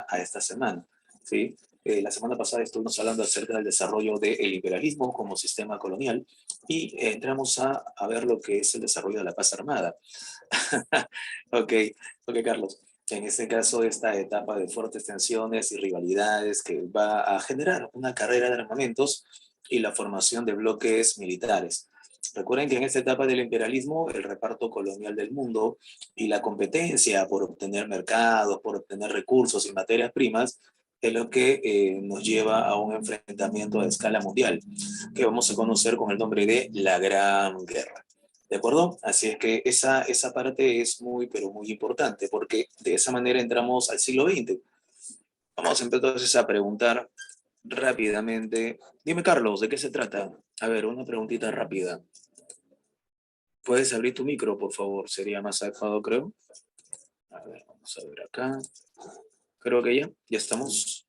a esta semana, ¿sí? La semana pasada estuvimos hablando acerca del desarrollo del imperialismo como sistema colonial y entramos a ver lo que es el desarrollo de la paz armada. Ok, ok, Carlos. En este caso, esta etapa de fuertes tensiones y rivalidades que va a generar una carrera de armamentos y la formación de bloques militares. Recuerden que en esta etapa del imperialismo, el reparto colonial del mundo y la competencia por obtener mercados, por obtener recursos y materias primas, es lo que nos lleva a un enfrentamiento a escala mundial, que vamos a conocer con el nombre de la Gran Guerra. ¿De acuerdo? Así es que esa parte es muy, pero muy importante, porque de esa manera entramos al siglo XX. Vamos entonces a preguntar rápidamente. Dime, Carlos, ¿de qué se trata? A ver, una preguntita rápida. ¿Puedes abrir tu micro, por favor? Sería más adecuado, creo. A ver, vamos a ver acá. Creo que ya estamos.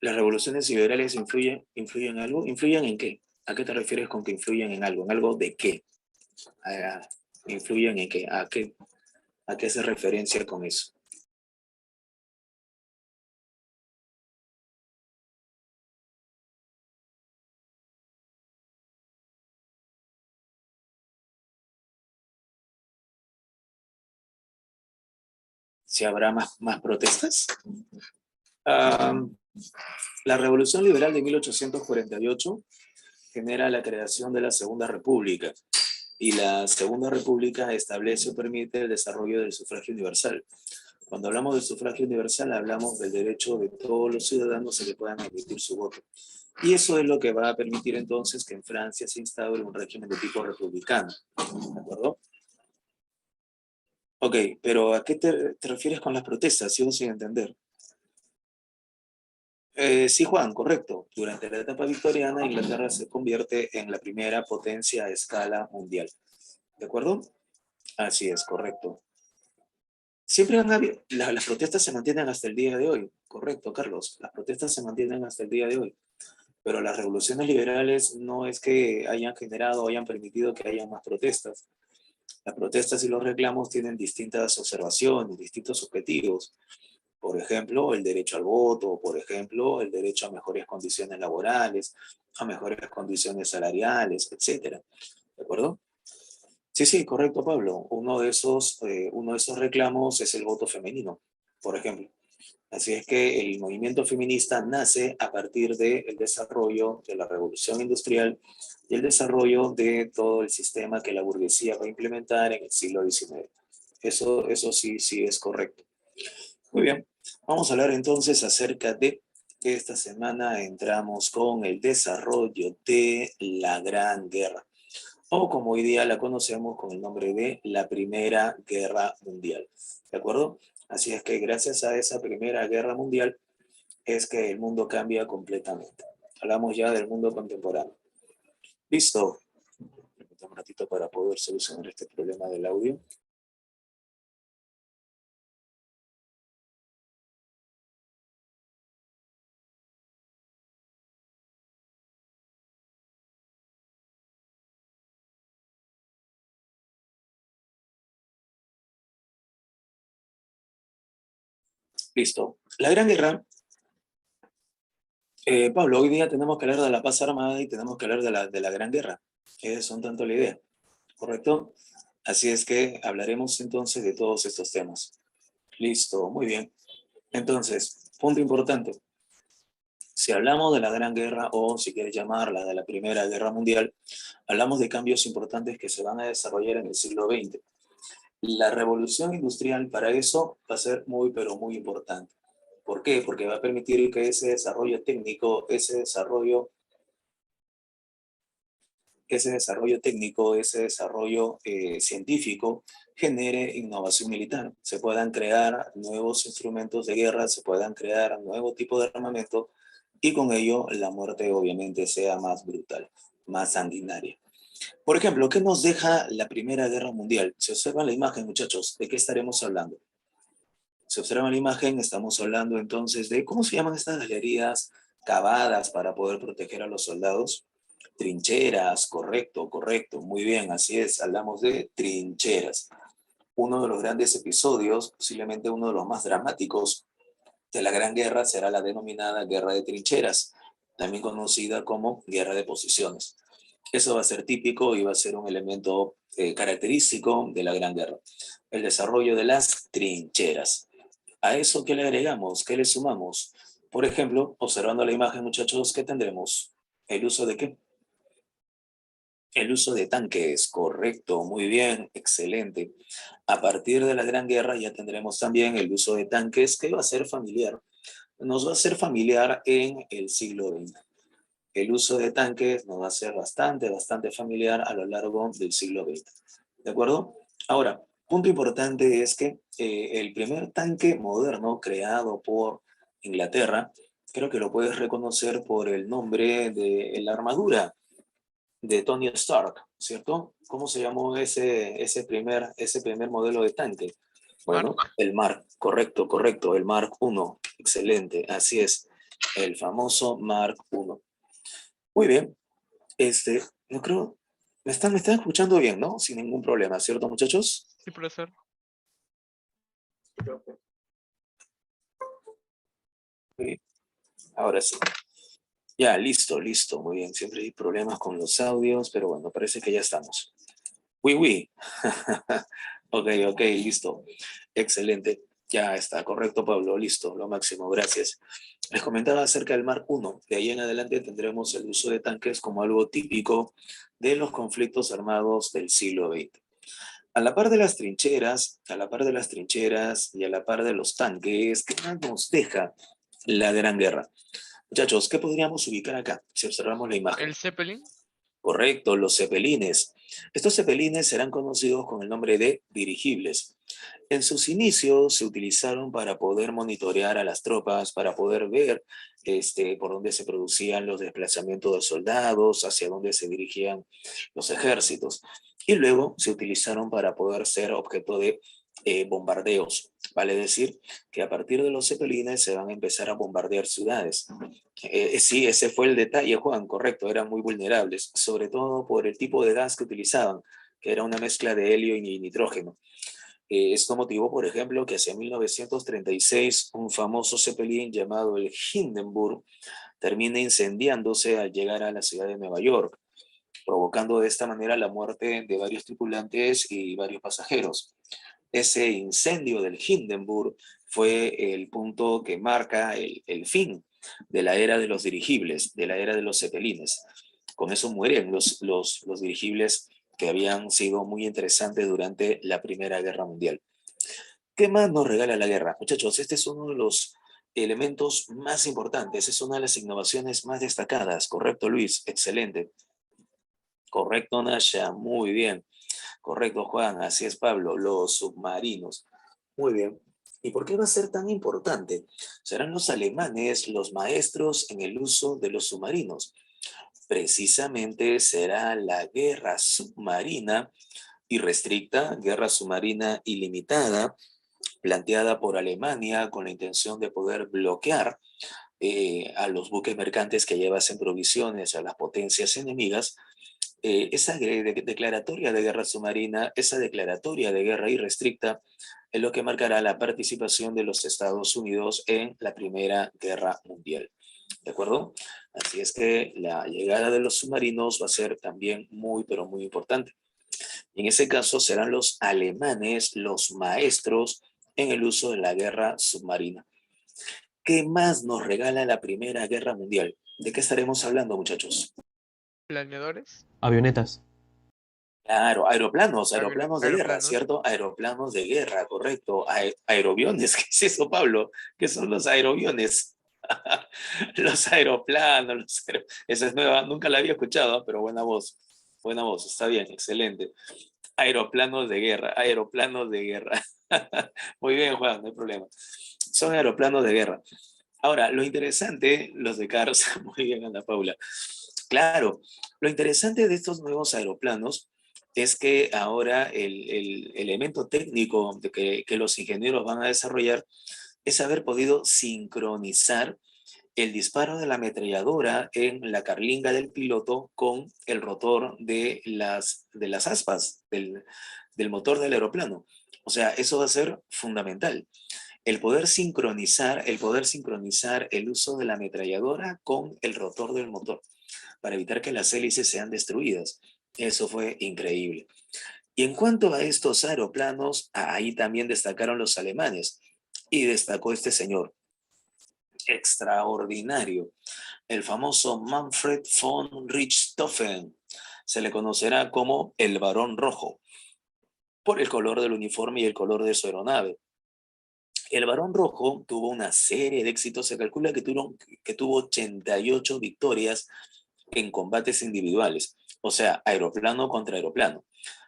¿Las revoluciones liberales influyen en algo? ¿Influyen en qué? ¿A qué te refieres con que influyen en algo? ¿En algo de qué? Ah, ¿influyen en qué? ¿A qué hace referencia con eso? ¿Si habrá más protestas? Ah, la Revolución Liberal de 1848 genera la creación de la Segunda República y la Segunda República establece o permite el desarrollo del sufragio universal. Cuando hablamos del sufragio universal, hablamos del derecho de todos los ciudadanos a que puedan emitir su voto. Y eso es lo que va a permitir entonces que en Francia se instaure un régimen de tipo republicano. ¿De acuerdo? Ok, pero ¿a qué te refieres con las protestas? Sigo sin entender. Sí, Juan, correcto. Durante la etapa victoriana, Inglaterra se convierte en la primera potencia a escala mundial. ¿De acuerdo? Así es, correcto. Siempre han habido, las protestas se mantienen hasta el día de hoy. Correcto, Carlos. Las protestas se mantienen hasta el día de hoy. Pero las revoluciones liberales no es que hayan generado o hayan permitido que haya más protestas. Las protestas y los reclamos tienen distintas observaciones, distintos objetivos. Por ejemplo, el derecho al voto, por ejemplo, el derecho a mejores condiciones laborales, a mejores condiciones salariales, etcétera. ¿De acuerdo? Sí, sí, correcto, Pablo. Uno de esos reclamos es el voto femenino, por ejemplo. Así es que el movimiento feminista nace a partir del desarrollo de la revolución industrial y el desarrollo de todo el sistema que la burguesía va a implementar en el siglo XIX. Eso sí, sí es correcto. Muy bien, vamos a hablar entonces acerca de que esta semana entramos con el desarrollo de la Gran Guerra, o como hoy día la conocemos con el nombre de la Primera Guerra Mundial. ¿De acuerdo? Así es que gracias a esa Primera Guerra Mundial es que el mundo cambia completamente. Hablamos ya del mundo contemporáneo. Listo. Un ratito para poder solucionar este problema del audio. Listo. La Gran Guerra, Pablo, hoy día tenemos que hablar de la paz armada y tenemos que hablar de la Gran Guerra. Son tanto la idea, ¿correcto? Así es que hablaremos entonces de todos estos temas. Listo, muy bien. Entonces, punto importante. Si hablamos de la Gran Guerra o si quieres llamarla de la Primera Guerra Mundial, hablamos de cambios importantes que se van a desarrollar en el siglo XX. La revolución industrial para eso va a ser muy, pero muy importante. ¿Por qué? Porque va a permitir que ese desarrollo técnico, ese desarrollo científico genere innovación militar. Se puedan crear nuevos instrumentos de guerra, se puedan crear nuevo tipo de armamento y con ello la muerte obviamente sea más brutal, más sanguinaria. Por ejemplo, ¿qué nos deja la Primera Guerra Mundial? Si observan la imagen, muchachos, ¿de qué estaremos hablando? Si observan la imagen, estamos hablando entonces de, ¿cómo se llaman estas galerías cavadas para poder proteger a los soldados? Trincheras, correcto, correcto, muy bien, así es, hablamos de trincheras. uno de los grandes episodios, posiblemente uno de los más dramáticos de la Gran Guerra, será la denominada Guerra de Trincheras, también conocida como Guerra de Posiciones. Eso va a ser típico y va a ser un elemento característico de la Gran Guerra. El desarrollo de las trincheras. A eso, ¿qué le agregamos? ¿Qué le sumamos? Por ejemplo, observando la imagen, muchachos, ¿qué tendremos? ¿El uso de qué? El uso de tanques, correcto, muy bien, excelente. A partir de la Gran Guerra ya tendremos también el uso de tanques que va a ser familiar. Nos va a ser familiar en el siglo XX. El uso de tanques nos va a ser bastante familiar a lo largo del siglo XX. ¿De acuerdo? Ahora, punto importante es que el primer tanque moderno creado por Inglaterra, creo que lo puedes reconocer por el nombre de la armadura de Tony Stark, ¿cierto? ¿Cómo se llamó ese primer modelo de tanque? Bueno, Mark. el Mark, correcto, el Mark I, excelente, así es, el famoso Mark I. Muy bien, no creo, me están escuchando bien, ¿no? Sin ningún problema, ¿cierto, muchachos? Sí, profesor. Sí, ahora sí. Ya, listo, muy bien. Siempre hay problemas con los audios, pero bueno, parece que ya estamos. Oui. Ok, listo. Excelente. Ya está, correcto, Pablo. Listo, lo máximo, gracias. Les comentaba acerca del Mark I. De ahí en adelante tendremos el uso de tanques como algo típico de los conflictos armados del siglo XX. A la par de las trincheras, y a la par de los tanques, ¿qué más nos deja la Gran Guerra? Muchachos, ¿qué podríamos ubicar acá si observamos la imagen? El Zeppelin. Correcto, los cepelines. Estos cepelines serán conocidos con el nombre de dirigibles. En sus inicios se utilizaron para poder monitorear a las tropas, para poder ver por dónde se producían los desplazamientos de soldados, hacia dónde se dirigían los ejércitos. Y luego se utilizaron para poder ser objeto de bombardeos. Vale decir que a partir de los cepelines se van a empezar a bombardear ciudades. Sí, ese fue el detalle, Juan, correcto, eran muy vulnerables, sobre todo por el tipo de gas que utilizaban, que era una mezcla de helio y nitrógeno. Esto motivó, por ejemplo, que hacia 1936 un famoso Zeppelin llamado el Hindenburg termine incendiándose al llegar a la ciudad de Nueva York, provocando de esta manera la muerte de varios tripulantes y varios pasajeros. Ese incendio del Hindenburg fue el punto que marca el fin de la era de los dirigibles, de la era de los Zeppelines. Con eso mueren los dirigibles que habían sido muy interesantes durante la Primera Guerra Mundial. ¿Qué más nos regala la guerra? Muchachos, este es uno de los elementos más importantes, es una de las innovaciones más destacadas. ¿Correcto, Luis? Excelente. Correcto, Nasha, muy bien. Correcto, Juan, así es, Pablo, los submarinos. Muy bien. ¿Y por qué va a ser tan importante? Serán los alemanes los maestros en el uso de los submarinos. Precisamente será la guerra submarina irrestricta, guerra submarina ilimitada, planteada por Alemania con la intención de poder bloquear a los buques mercantes que llevasen provisiones a las potencias enemigas. Esa declaratoria de guerra submarina, esa declaratoria de guerra irrestricta, es lo que marcará la participación de los Estados Unidos en la Primera Guerra Mundial. ¿De acuerdo? Así es que la llegada de los submarinos va a ser también muy, pero muy importante. Y en ese caso serán los alemanes los maestros en el uso de la guerra submarina. ¿Qué más nos regala la Primera Guerra Mundial? ¿De qué estaremos hablando, muchachos? Planeadores. Avionetas. Claro, aeroplanos de guerra, Aeroplanos. ¿cierto? Aeroplanos de guerra, correcto. Aeroviones, ¿qué es eso, Pablo? ¿Qué son los aeroviones? Los aeroplanos, esa es nueva, nunca la había escuchado, pero buena voz, está bien, excelente. Aeroplanos de guerra. Muy bien, Juan, no hay problema. Son aeroplanos de guerra. Ahora, lo interesante, los de Cars, muy bien, Ana Paula. Claro, lo interesante de estos nuevos aeroplanos es que ahora el elemento técnico que los ingenieros van a desarrollar es haber podido sincronizar el disparo de la ametralladora en la carlinga del piloto con el rotor de las aspas del motor del aeroplano. O sea, eso va a ser fundamental. El poder sincronizar el uso de la ametralladora con el rotor del motor para evitar que las hélices sean destruidas. Eso fue increíble. Y en cuanto a estos aeroplanos, ahí también destacaron los alemanes. Y destacó este señor, extraordinario, el famoso Manfred von Richthofen. Se le conocerá como el Barón Rojo, por el color del uniforme y el color de su aeronave. El Barón Rojo tuvo una serie de éxitos. Se calcula que tuvo 88 victorias en combates individuales, o sea, aeroplano contra aeroplano.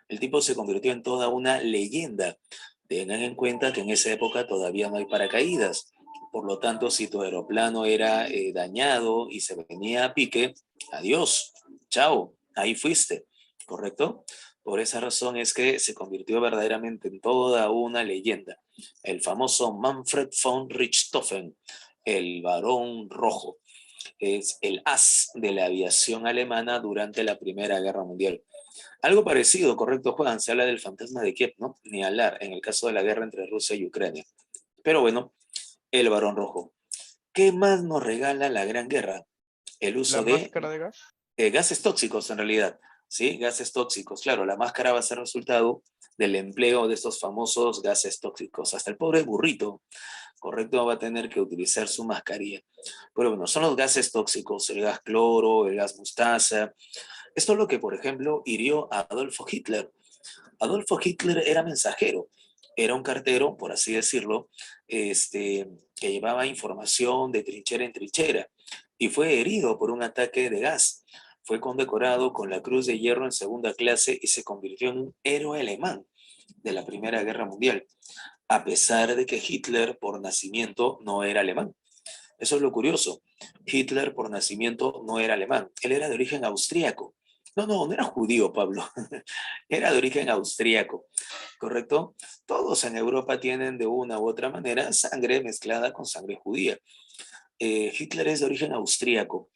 El tipo se convirtió en toda una leyenda. Tengan en cuenta que en esa época todavía no hay paracaídas. Por lo tanto, si tu aeroplano era dañado y se venía a pique, adiós, chao, ahí fuiste, ¿correcto? Por esa razón es que se convirtió verdaderamente en toda una leyenda. El famoso Manfred von Richthofen, el Barón Rojo, es el as de la aviación alemana durante la Primera Guerra Mundial. Algo parecido, correcto, Juan, se habla del fantasma de Kiev, ¿no? Ni hablar en el caso de la guerra entre Rusia y Ucrania. Pero bueno, el Barón Rojo. ¿Qué más nos regala la Gran Guerra? El La uso de máscara de gas. gases tóxicos, en realidad. ¿Sí? Gases tóxicos. Claro, la máscara va a ser resultado del empleo de estos famosos gases tóxicos. Hasta el pobre burrito, correcto, va a tener que utilizar su mascarilla. Pero bueno, son los gases tóxicos, el gas cloro, el gas mostaza. Esto es lo que, por ejemplo, hirió a Adolfo Hitler. Adolfo Hitler era mensajero, era un cartero, por así decirlo, que llevaba información de trinchera en trinchera y fue herido por un ataque de gas. Fue condecorado con la Cruz de Hierro en segunda clase y se convirtió en un héroe alemán de la Primera Guerra Mundial, a pesar de que Hitler por nacimiento no era alemán. Eso es lo curioso. Hitler por nacimiento no era alemán, él era de origen austríaco. No, no, no era judío, Pablo. Era de origen austríaco, ¿correcto? Todos en Europa tienen de una u otra manera sangre mezclada con sangre judía. Hitler es de origen austríaco.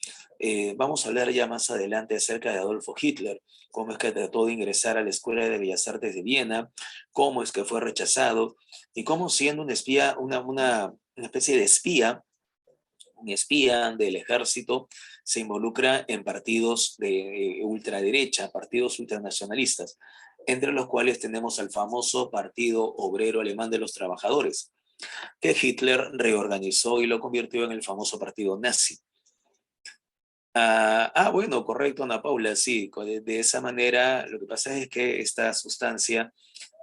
Vamos a hablar ya más adelante acerca de Adolfo Hitler, cómo es que trató de ingresar a la Escuela de Bellas Artes de Viena, cómo es que fue rechazado y cómo siendo un espía, una especie de espía, un espía del ejército, se involucra en partidos de ultraderecha, partidos ultranacionalistas, entre los cuales tenemos al famoso Partido Obrero Alemán de los Trabajadores, que Hitler reorganizó y lo convirtió en el famoso partido nazi. Bueno, correcto, Ana Paula, sí, de esa manera lo que pasa es que esta sustancia,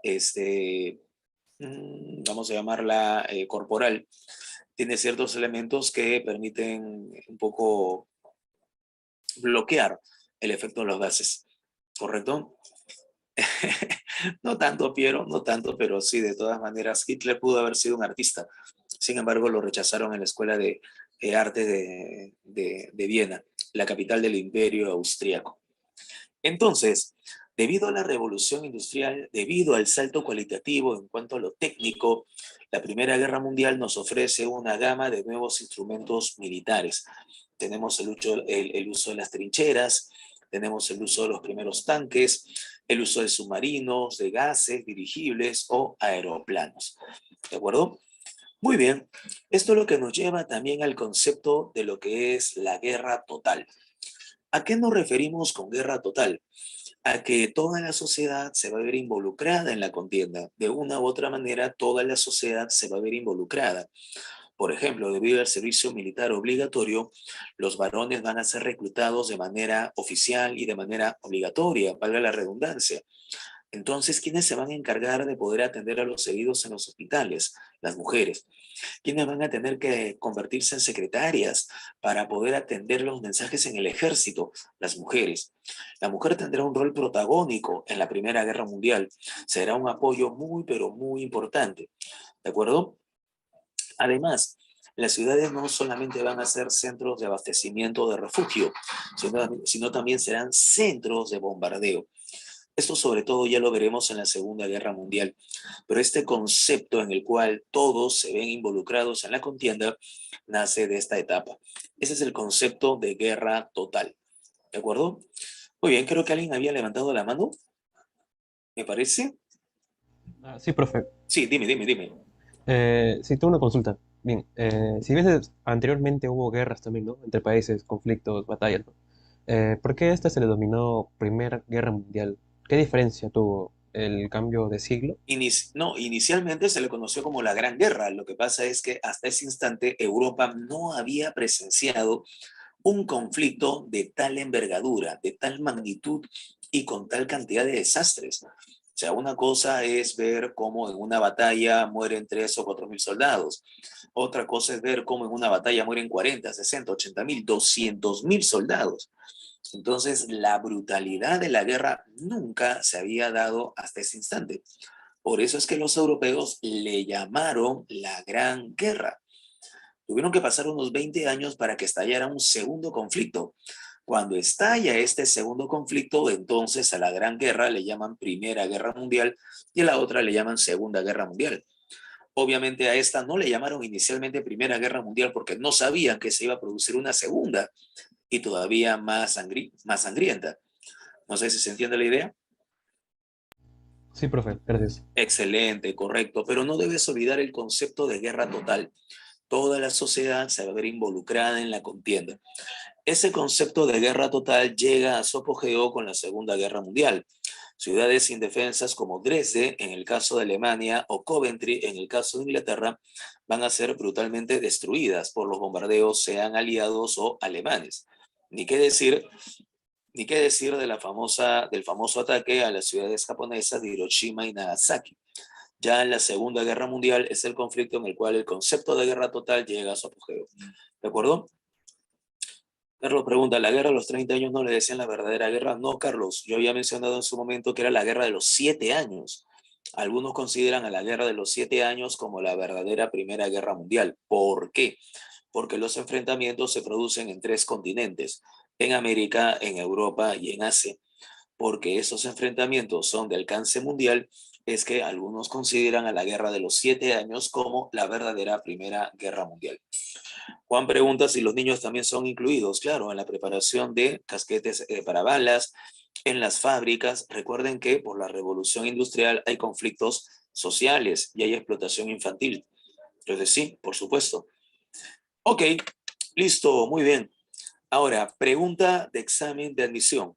este, vamos a llamarla corporal, tiene ciertos elementos que permiten un poco bloquear el efecto de los gases, ¿correcto? No tanto, Piero, no tanto, pero sí, de todas maneras, Hitler pudo haber sido un artista. Sin embargo, lo rechazaron en la Escuela de Arte de Viena, la capital del imperio austríaco. Entonces, debido a la revolución industrial, debido al salto cualitativo en cuanto a lo técnico, la Primera Guerra Mundial nos ofrece una gama de nuevos instrumentos militares. Tenemos el uso de las trincheras, tenemos el uso de los primeros tanques, el uso de submarinos, de gases, dirigibles o aeroplanos. ¿De acuerdo? Muy bien. Esto es lo que nos lleva también al concepto de lo que es la guerra total. ¿A qué nos referimos con guerra total? A que toda la sociedad se va a ver involucrada en la contienda. De una u otra manera, toda la sociedad se va a ver involucrada. Por ejemplo, debido al servicio militar obligatorio, los varones van a ser reclutados de manera oficial y de manera obligatoria, valga la redundancia. Entonces, ¿quiénes se van a encargar de poder atender a los heridos en los hospitales? Las mujeres. ¿Quiénes van a tener que convertirse en secretarias para poder atender los mensajes en el ejército? Las mujeres. La mujer tendrá un rol protagónico en la Primera Guerra Mundial. Será un apoyo muy, pero muy importante. ¿De acuerdo? Además, las ciudades no solamente van a ser centros de abastecimiento de refugio, sino también serán centros de bombardeo. Esto sobre todo ya lo veremos en la Segunda Guerra Mundial, pero este concepto en el cual todos se ven involucrados en la contienda nace de esta etapa. Ese es el concepto de guerra total. ¿De acuerdo? Muy bien, creo que alguien había levantado la mano, me parece. Sí, profe. Sí, dime. Sí, tengo una consulta. Bien, si ves anteriormente hubo guerras también, ¿no? Entre países, conflictos, batallas, ¿no? ¿Por qué a esta se le denominó Primera Guerra Mundial? ¿Qué diferencia tuvo el cambio de siglo? No, inicialmente se le conoció como la Gran Guerra. Lo que pasa es que hasta ese instante Europa no había presenciado un conflicto de tal envergadura, de tal magnitud y con tal cantidad de desastres. O sea, una cosa es ver cómo en una batalla mueren 3 o 4 mil soldados. Otra cosa es ver cómo en una batalla mueren 40, 60, 80 mil, 200 mil soldados. Entonces, la brutalidad de la guerra nunca se había dado hasta ese instante. Por eso es que los europeos le llamaron la Gran Guerra. Tuvieron que pasar unos 20 años para que estallara un segundo conflicto. Cuando estalla este segundo conflicto, entonces a la Gran Guerra le llaman Primera Guerra Mundial y a la otra le llaman Segunda Guerra Mundial. Obviamente a esta no le llamaron inicialmente Primera Guerra Mundial porque no sabían que se iba a producir una segunda y todavía más sangrienta. No sé si se entiende la idea. Sí, profe, gracias. Excelente, correcto, pero no debes olvidar el concepto de guerra total. Toda la sociedad se va a ver involucrada en la contienda. Ese concepto de guerra total llega a su apogeo con la Segunda Guerra Mundial. Ciudades indefensas como Dresde, en el caso de Alemania, o Coventry, en el caso de Inglaterra, van a ser brutalmente destruidas por los bombardeos, sean aliados o alemanes. Ni qué decir, ni qué decir del famoso ataque a las ciudades japonesas de Hiroshima y Nagasaki. Ya en la Segunda Guerra Mundial es el conflicto en el cual el concepto de guerra total llega a su apogeo. ¿De acuerdo? Carlos pregunta, ¿la guerra de los 30 años no le decían la verdadera guerra? No, Carlos, yo había mencionado en su momento que era la guerra de los 7 años. Algunos consideran a la guerra de los 7 años como la verdadera Primera Guerra Mundial. ¿Por qué? Porque los enfrentamientos se producen en 3 continentes, en América, en Europa y en Asia. Porque esos enfrentamientos son de alcance mundial, es que algunos consideran a la guerra de los 7 años como la verdadera Primera Guerra Mundial. Juan pregunta si los niños también son incluidos, claro, en la preparación de casquetes para balas, en las fábricas. Recuerden que por la revolución industrial hay conflictos sociales y hay explotación infantil. Entonces sí, por supuesto. Ok, listo, muy bien. Ahora, pregunta de examen de admisión.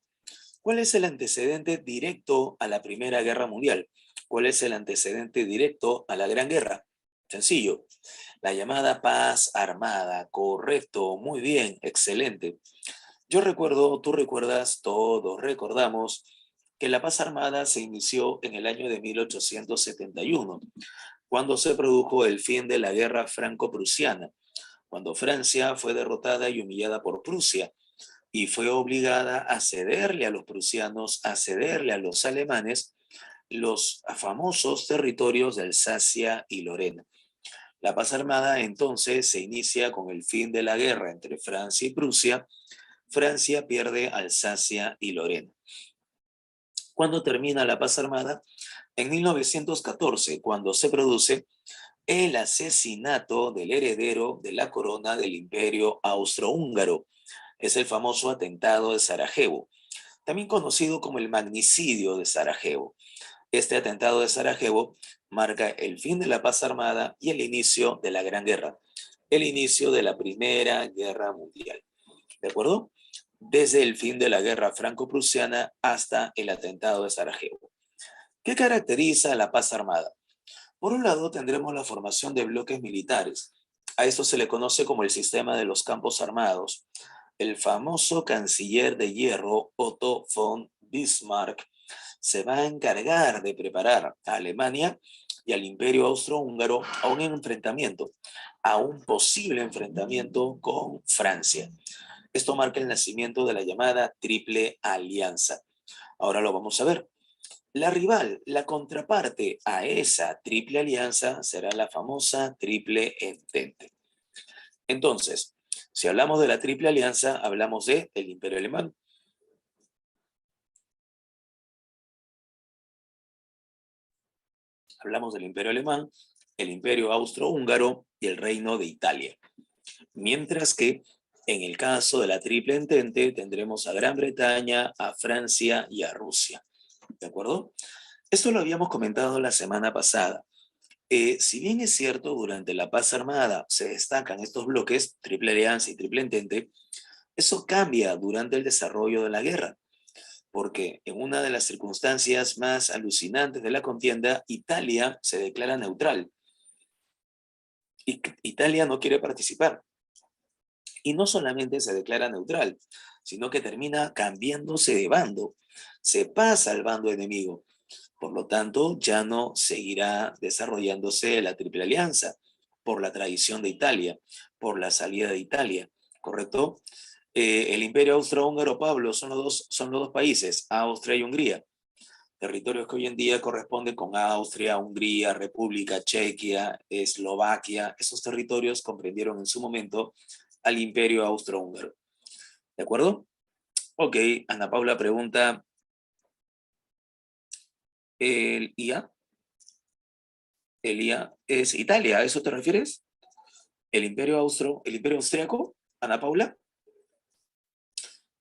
¿Cuál es el antecedente directo a la Primera Guerra Mundial? ¿Cuál es el antecedente directo a la Gran Guerra? Sencillo. La llamada paz armada. Correcto, muy bien, excelente. Yo recuerdo, tú recuerdas, todos recordamos que la paz armada se inició en el año de 1871, cuando se produjo el fin de la guerra franco-prusiana, cuando Francia fue derrotada y humillada por Prusia y fue obligada a cederle a los prusianos, a cederle a los alemanes los famosos territorios de Alsacia y Lorena. La paz armada entonces se inicia con el fin de la guerra entre Francia y Prusia. Francia pierde Alsacia y Lorena. ¿Cuándo termina la paz armada? En 1914, cuando se produce el asesinato del heredero de la corona del Imperio Austrohúngaro. Es el famoso atentado de Sarajevo, también conocido como el magnicidio de Sarajevo. Este atentado de Sarajevo marca el fin de la paz armada y el inicio de la Gran Guerra, el inicio de la Primera Guerra Mundial. ¿De acuerdo? Desde el fin de la guerra franco-prusiana hasta el atentado de Sarajevo. ¿Qué caracteriza la paz armada? Por un lado, tendremos la formación de bloques militares. A esto se le conoce como el sistema de los campos armados. El famoso canciller de hierro, Otto von Bismarck, se va a encargar de preparar a Alemania y al Imperio Austrohúngaro a un enfrentamiento, a un posible enfrentamiento con Francia. Esto marca el nacimiento de la llamada Triple Alianza. Ahora lo vamos a ver. La rival, la contraparte a esa Triple Alianza será la famosa Triple Entente. Entonces, si hablamos de la Triple Alianza, hablamos de el Imperio Alemán, hablamos del Imperio Alemán, el Imperio Austrohúngaro y el Reino de Italia. Mientras que en el caso de la Triple Entente tendremos a Gran Bretaña, a Francia y a Rusia. ¿De acuerdo? Esto lo habíamos comentado la semana pasada. Si bien es cierto, durante la paz armada se destacan estos bloques, Triple Alianza y Triple Entente, eso cambia durante el desarrollo de la guerra, porque en una de las circunstancias más alucinantes de la contienda, Italia se declara neutral y Italia no quiere participar. Y no solamente se declara neutral, sino que termina cambiándose de bando, se pasa al bando enemigo. Por lo tanto, ya no seguirá desarrollándose la Triple Alianza por la traición de Italia, por la salida de Italia, ¿correcto? El Imperio Austrohúngaro, Pablo, son los dos países, Austria y Hungría, territorios que hoy en día corresponden con Austria, Hungría, República Chequia, Eslovaquia. Esos territorios comprendieron en su momento al Imperio Austrohúngaro. ¿De acuerdo? Ok, Ana Paula pregunta, ¿el IA? ¿El IA es Italia? ¿A eso te refieres? El Imperio Austriaco? Ana Paula.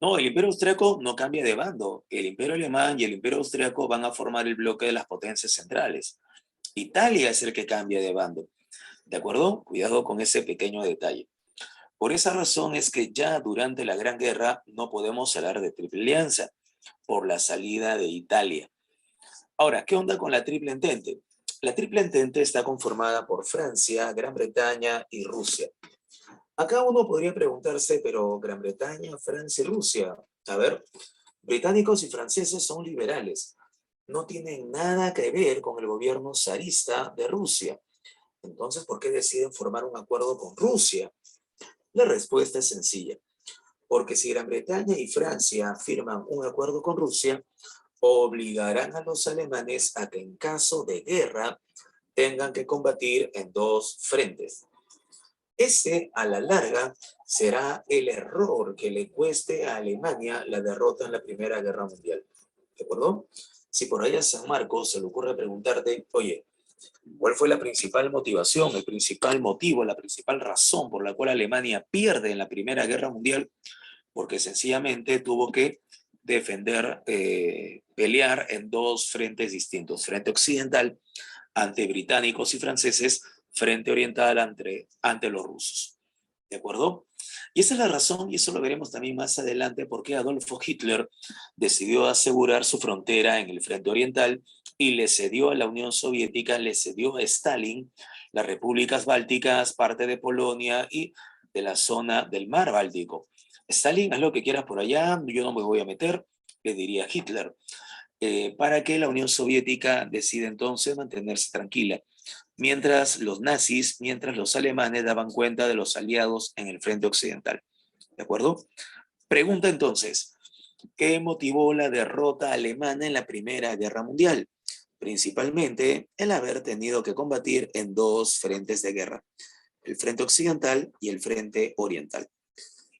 No, el Imperio Austriaco no cambia de bando. El Imperio Alemán y el Imperio Austriaco van a formar el bloque de las potencias centrales. Italia es el que cambia de bando. ¿De acuerdo? Cuidado con ese pequeño detalle. Por esa razón es que ya durante la Gran Guerra no podemos hablar de Triple Alianza por la salida de Italia. Ahora, ¿qué onda con la Triple Entente? La Triple Entente está conformada por Francia, Gran Bretaña y Rusia. Acá uno podría preguntarse, pero Gran Bretaña, Francia y Rusia. A ver, británicos y franceses son liberales. No tienen nada que ver con el gobierno zarista de Rusia. Entonces, ¿por qué deciden formar un acuerdo con Rusia? La respuesta es sencilla. Porque si Gran Bretaña y Francia firman un acuerdo con Rusia, obligarán a los alemanes a que en caso de guerra tengan que combatir en dos frentes. Ese, a la larga, será el error que le cueste a Alemania la derrota en la Primera Guerra Mundial. ¿De acuerdo? Si por allá a San Marcos se le ocurre preguntarte, oye, ¿cuál fue la principal motivación, el principal motivo, la principal razón por la cual Alemania pierde en la Primera Guerra Mundial? Porque sencillamente tuvo que defender, pelear en dos frentes distintos, frente occidental ante británicos y franceses, frente oriental ante los rusos. ¿De acuerdo? Y esa es la razón, y eso lo veremos también más adelante, por qué Adolfo Hitler decidió asegurar su frontera en el frente oriental y le cedió a la Unión Soviética, le cedió a Stalin las repúblicas bálticas, parte de Polonia y de la zona del mar Báltico. Stalin, haz lo que quieras por allá, yo no me voy a meter, le diría Hitler, para que la Unión Soviética decida entonces mantenerse tranquila, mientras los nazis, mientras los alemanes daban cuenta de los aliados en el frente occidental. ¿De acuerdo? Pregunta entonces, ¿qué motivó la derrota alemana en la Primera Guerra Mundial? Principalmente el haber tenido que combatir en dos frentes de guerra, el frente occidental y el frente oriental.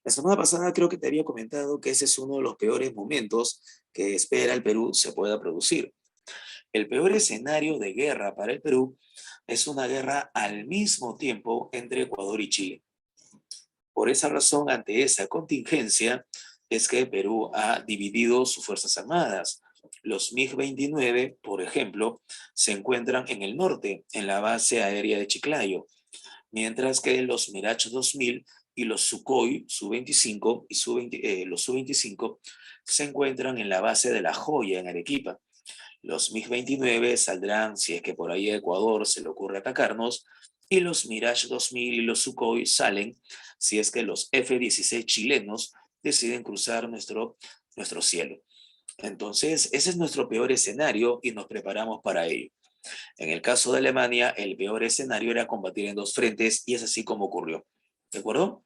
La semana pasada creo que te había comentado que ese es uno de los peores momentos que espera el Perú se pueda producir. El peor escenario de guerra para el Perú es una guerra al mismo tiempo entre Ecuador y Chile. Por esa razón, ante esa contingencia, es que Perú ha dividido sus Fuerzas Armadas. Los MiG-29, por ejemplo, se encuentran en el norte, en la base aérea de Chiclayo, mientras que los Mirage 2000 y los Sukhoi Su-25 y los Su-25 se encuentran en la base de La Joya, en Arequipa. Los MiG-29 saldrán si es que por ahí a Ecuador se le ocurre atacarnos, y los Mirage 2000 y los Sukhoi salen si es que los F-16 chilenos deciden cruzar nuestro cielo. Entonces, ese es nuestro peor escenario y nos preparamos para ello. En el caso de Alemania, el peor escenario era combatir en dos frentes y es así como ocurrió. ¿De acuerdo?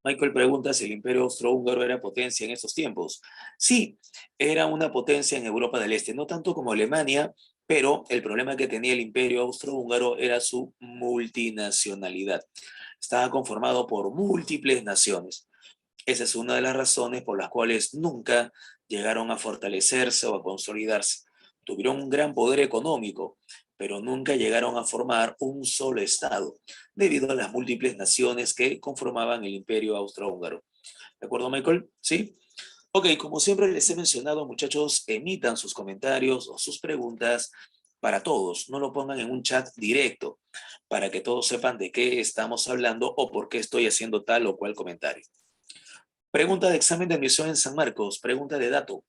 Michael pregunta si el Imperio Austrohúngaro era potencia en esos tiempos. Sí, era una potencia en Europa del Este, no tanto como Alemania, pero el problema que tenía el Imperio Austrohúngaro era su multinacionalidad. Estaba conformado por múltiples naciones. Esa es una de las razones por las cuales nunca llegaron a fortalecerse o a consolidarse. Tuvieron un gran poder económico, pero nunca llegaron a formar un solo Estado, debido a las múltiples naciones que conformaban el Imperio Austrohúngaro. ¿De acuerdo, Michael? ¿Sí? Ok, como siempre les he mencionado, muchachos, emitan sus comentarios o sus preguntas para todos. No lo pongan en un chat directo para que todos sepan de qué estamos hablando o por qué estoy haciendo tal o cual comentario. Pregunta de examen de admisión en San Marcos. Pregunta de dato.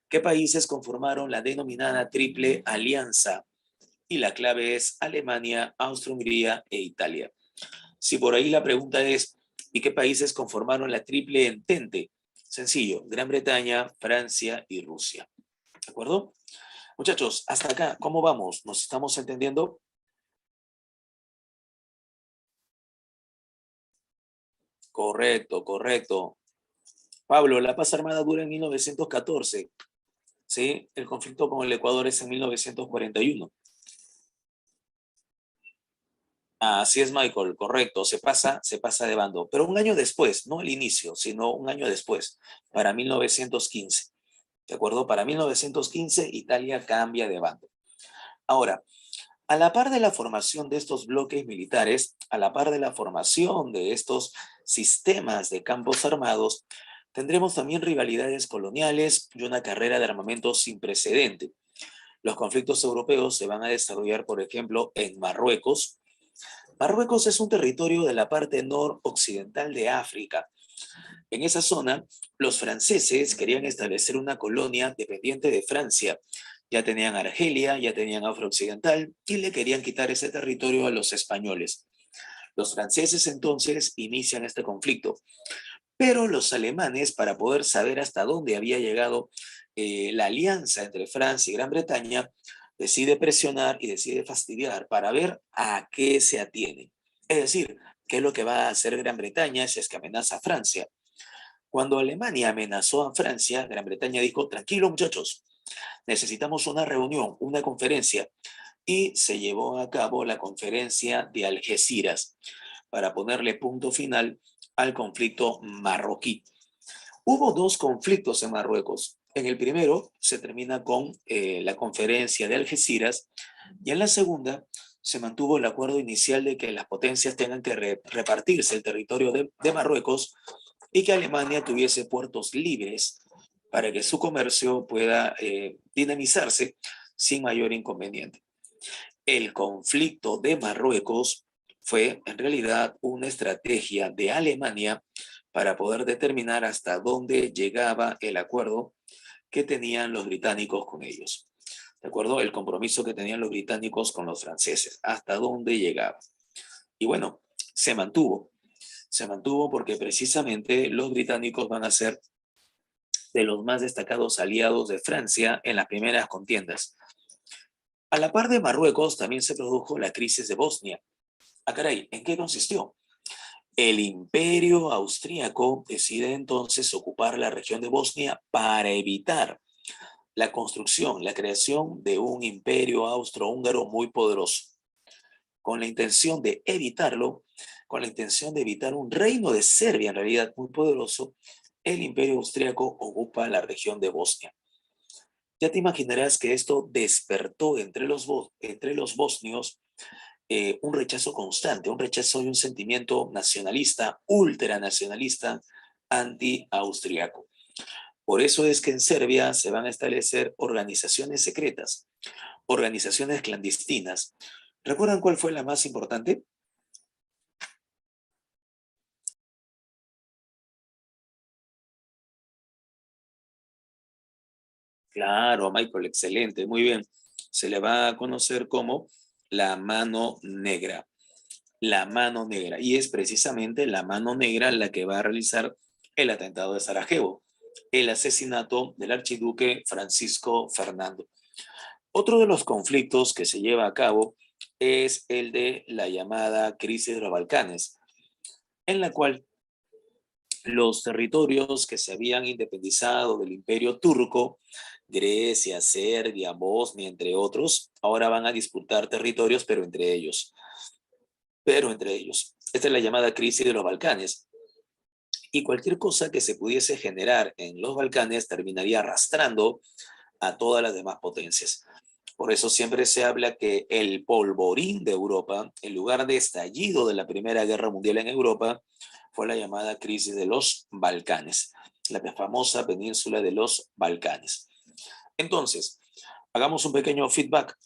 ¿Qué países conformaron la denominada Triple Alianza? Y la clave es Alemania, Austria-Hungría e Italia. Si por ahí la pregunta es, ¿y qué países conformaron la Triple Entente? Sencillo, Gran Bretaña, Francia y Rusia. ¿De acuerdo? Muchachos, hasta acá, ¿cómo vamos? ¿Nos estamos entendiendo? Correcto, correcto. Pablo, la paz armada dura en 1914. ¿Sí? El conflicto con el Ecuador es en 1941. Así es, Michael, correcto, se pasa de bando, pero un año después, no al inicio, sino un año después, para 1915. ¿De acuerdo? Para 1915, Italia cambia de bando. Ahora, a la par de la formación de estos bloques militares, a la par de la formación de estos sistemas de campos armados, tendremos también rivalidades coloniales y una carrera de armamento sin precedente. Los conflictos europeos se van a desarrollar, por ejemplo, en Marruecos. Marruecos es un territorio de la parte noroccidental de África. En esa zona, los franceses querían establecer una colonia dependiente de Francia. Ya tenían Argelia, ya tenían Afro-Occidental y le querían quitar ese territorio a los españoles. Los franceses entonces inician este conflicto, pero los alemanes, para poder saber hasta dónde había llegado la alianza entre Francia y Gran Bretaña, decide presionar y decide fastidiar para ver a qué se atiene. Es decir, qué es lo que va a hacer Gran Bretaña si es que amenaza a Francia. Cuando Alemania amenazó a Francia, Gran Bretaña dijo, tranquilo muchachos, necesitamos una reunión, una conferencia. Y se llevó a cabo la conferencia de Algeciras para ponerle punto final al conflicto marroquí. Hubo dos conflictos en Marruecos. En el primero se termina con la conferencia de Algeciras y en la segunda se mantuvo el acuerdo inicial de que las potencias tengan que repartirse el territorio de Marruecos y que Alemania tuviese puertos libres para que su comercio pueda dinamizarse sin mayor inconveniente. El conflicto de Marruecos fue en realidad una estrategia de Alemania para poder determinar hasta dónde llegaba el acuerdo que tenían los británicos con ellos. ¿De acuerdo? El compromiso que tenían los británicos con los franceses, hasta dónde llegaba. Y bueno, se mantuvo. Se mantuvo porque precisamente los británicos van a ser de los más destacados aliados de Francia en las primeras contiendas. A la par de Marruecos también se produjo la crisis de Bosnia. Ah, caray, ¿en qué consistió? El imperio austríaco decide entonces ocupar la región de Bosnia para evitar la construcción, la creación de un imperio austrohúngaro muy poderoso. Con la intención de evitarlo, con la intención de evitar un reino de Serbia en realidad muy poderoso, el imperio austríaco ocupa la región de Bosnia. Ya te imaginarás que esto despertó entre los bosnios un rechazo constante, un rechazo y un sentimiento nacionalista, ultranacionalista, anti-austriaco. Por eso es que en Serbia se van a establecer organizaciones secretas, organizaciones clandestinas. ¿Recuerdan cuál fue la más importante? Claro, Michael, excelente, muy bien. Se le va a conocer como la mano negra. La mano negra. Y es precisamente la mano negra la que va a realizar el atentado de Sarajevo, el asesinato del archiduque Francisco Fernando. Otro de los conflictos que se lleva a cabo es el de la llamada crisis de los Balcanes, en la cual los territorios que se habían independizado del imperio turco, Grecia, Serbia, Bosnia, entre otros, ahora van a disputar territorios, pero entre ellos. Esta es la llamada crisis de los Balcanes. Y cualquier cosa que se pudiese generar en los Balcanes terminaría arrastrando a todas las demás potencias. Por eso siempre se habla que el polvorín de Europa, el lugar de estallido de la Primera Guerra Mundial en Europa, fue la llamada crisis de los Balcanes. la famosa península de los Balcanes. Entonces, hagamos un pequeño feedback.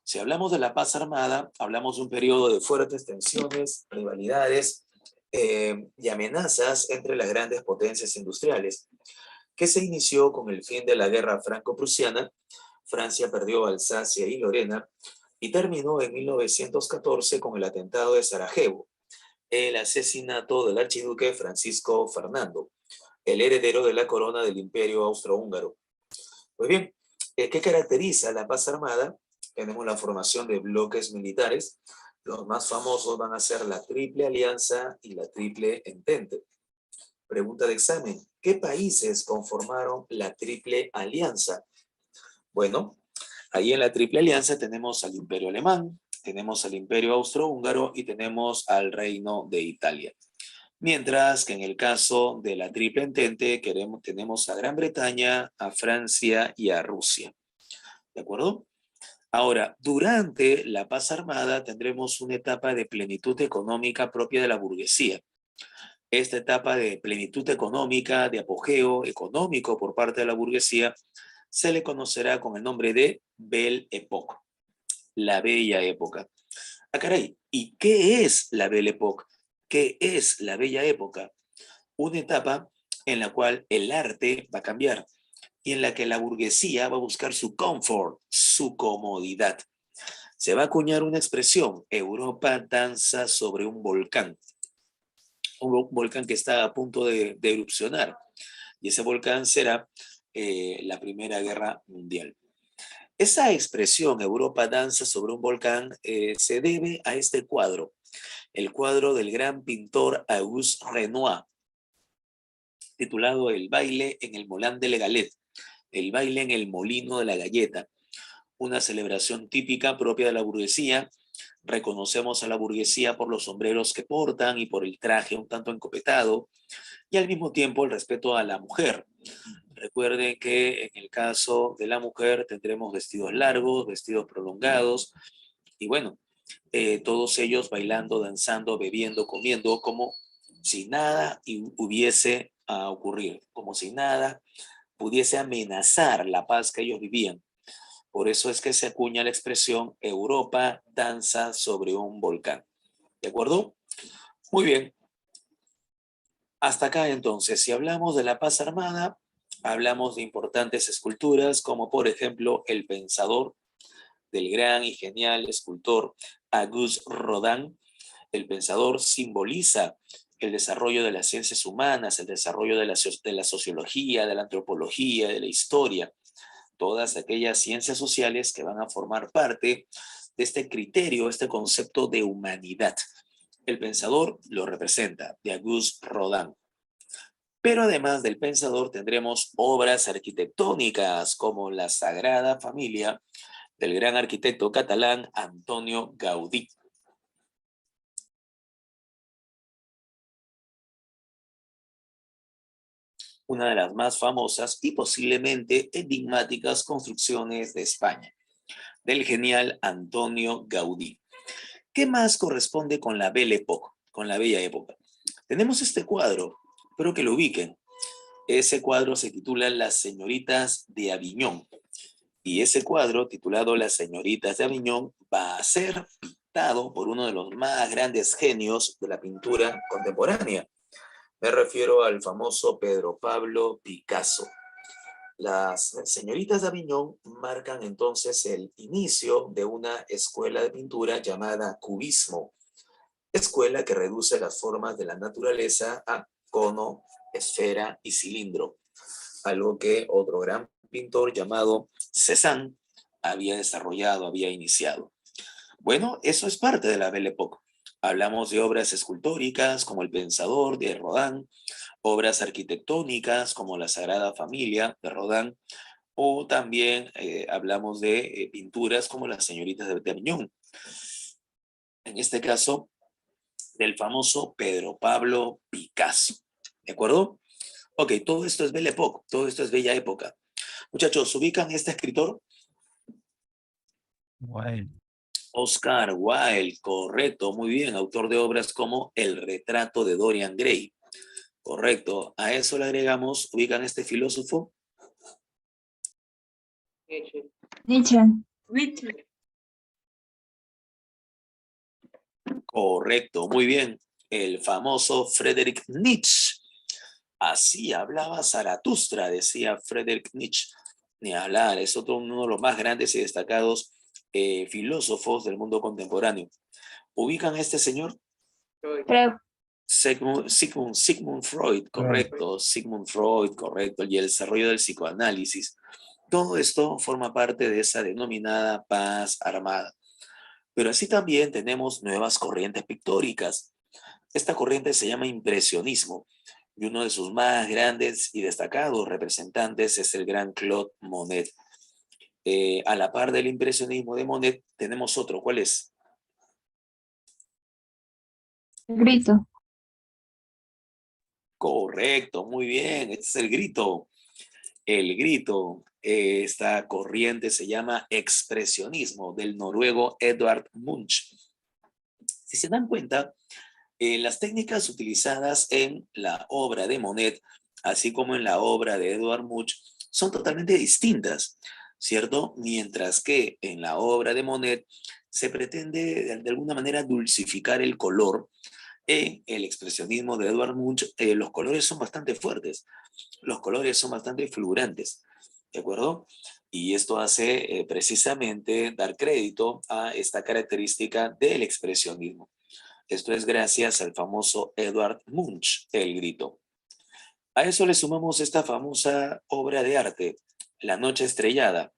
Si hablamos de la paz armada, hablamos de un periodo de fuertes tensiones, rivalidades y amenazas entre las grandes potencias industriales, que se inició con el fin de la guerra franco-prusiana. Francia perdió Alsacia y Lorena y terminó en 1914 con el atentado de Sarajevo, el asesinato del archiduque Francisco Fernando, el heredero de la corona del Imperio Austrohúngaro. Pues bien, ¿qué caracteriza la paz armada? Tenemos la formación de bloques militares. Los más famosos van a ser la Triple Alianza y la Triple Entente. Pregunta de examen: ¿qué países conformaron la Triple Alianza? Bueno, ahí en la Triple Alianza tenemos al Imperio Alemán, tenemos al Imperio Austrohúngaro y tenemos al Reino de Italia. Mientras que en el caso de la Triple Entente tenemos a Gran Bretaña, a Francia y a Rusia. ¿De acuerdo? Ahora, durante la paz armada tendremos una etapa de plenitud económica propia de la burguesía. Esta etapa de plenitud económica, de apogeo económico por parte de la burguesía, se le conocerá con el nombre de Belle Époque, la Bella Época. Ah, caray, ¿y qué es la Belle Époque? ¿Qué es la Bella Época? Una etapa en la cual el arte va a cambiar y en la que la burguesía va a buscar su confort, su comodidad. Se va a acuñar una expresión: Europa danza sobre un volcán que está a punto de erupcionar, y ese volcán será la Primera Guerra Mundial. Esa expresión, Europa danza sobre un volcán, se debe a este cuadro, el cuadro del gran pintor Auguste Renoir, titulado El baile en el Moulin de la Galette, el baile en el molino de la galleta, una celebración típica propia de la burguesía. Reconocemos a la burguesía por los sombreros que portan y por el traje un tanto encopetado, y al mismo tiempo el respeto a la mujer. Recuerden que en el caso de la mujer tendremos vestidos largos, vestidos prolongados, y bueno, todos ellos bailando, danzando, bebiendo, comiendo, como si nada hubiese a ocurrir, como si nada pudiese amenazar la paz que ellos vivían. Por eso es que se acuña la expresión Europa danza sobre un volcán. ¿De acuerdo? Muy bien. Hasta acá entonces, si hablamos de la paz armada, hablamos de importantes esculturas como por ejemplo El Pensador, del gran y genial escultor Auguste Rodin. El Pensador simboliza el desarrollo de las ciencias humanas, el desarrollo de la sociología, de la antropología, de la historia, todas aquellas ciencias sociales que van a formar parte de este criterio, este concepto de humanidad. El Pensador lo representa, de Auguste Rodin. Pero además del Pensador tendremos obras arquitectónicas como la Sagrada Familia del gran arquitecto catalán Antonio Gaudí. Una de las más famosas y posiblemente enigmáticas construcciones de España, del genial Antonio Gaudí. ¿Qué más corresponde con la Belle Époque, con la Bella Época? Tenemos este cuadro, espero que lo ubiquen. Ese cuadro se titula Las Señoritas de Aviñón. Y ese cuadro, titulado Las Señoritas de Aviñón, va a ser pintado por uno de los más grandes genios de la pintura contemporánea. Me refiero al famoso Pedro Pablo Picasso. Las Señoritas de Aviñón marcan entonces el inicio de una escuela de pintura llamada cubismo, escuela que reduce las formas de la naturaleza a cono, esfera y cilindro, algo que otro gran pintor llamado Cézanne había desarrollado, había iniciado. Bueno, eso es parte de la Belle Époque. Hablamos de obras escultóricas como El Pensador de Rodin, obras arquitectónicas como la Sagrada Familia de Rodin, o también hablamos de pinturas como las Señoritas de Aviñón. En este caso, del famoso Pedro Pablo Picasso. ¿De acuerdo? Ok, todo esto es Belle Époque, todo esto es Bella Época. Muchachos, ¿ubican este escritor? Wilde. Oscar Wilde, correcto, muy bien, autor de obras como El retrato de Dorian Gray. Correcto. A eso le agregamos, ubican este filósofo. Nietzsche. Correcto, muy bien. El famoso Friedrich Nietzsche. Así hablaba Zaratustra, decía Friedrich Nietzsche. Ni hablar, es uno de los más grandes y destacados filósofos del mundo contemporáneo. ¿Ubican a este señor? Creo. Sigmund Freud, correcto. Sigmund Freud, correcto. Y el desarrollo del psicoanálisis. Todo esto forma parte de esa denominada paz armada. Pero así también tenemos nuevas corrientes pictóricas. Esta corriente se llama impresionismo y uno de sus más grandes y destacados representantes es el gran Claude Monet. A la par del impresionismo de Monet tenemos otro. ¿Cuál es? Grito. Correcto, muy bien. Este es el grito. El grito. Esta corriente se llama expresionismo del noruego Edvard Munch. Si se dan cuenta, las técnicas utilizadas en la obra de Monet, así como en la obra de Edvard Munch, son totalmente distintas, ¿cierto? Mientras que en la obra de Monet se pretende de alguna manera dulcificar el color. En el expresionismo de Edvard Munch, los colores son bastante fuertes, los colores son bastante fluorescentes, ¿de acuerdo? Y esto hace precisamente dar crédito a esta característica del expresionismo. Esto es gracias al famoso Edvard Munch, el grito. A eso le sumamos esta famosa obra de arte, La Noche Estrellada.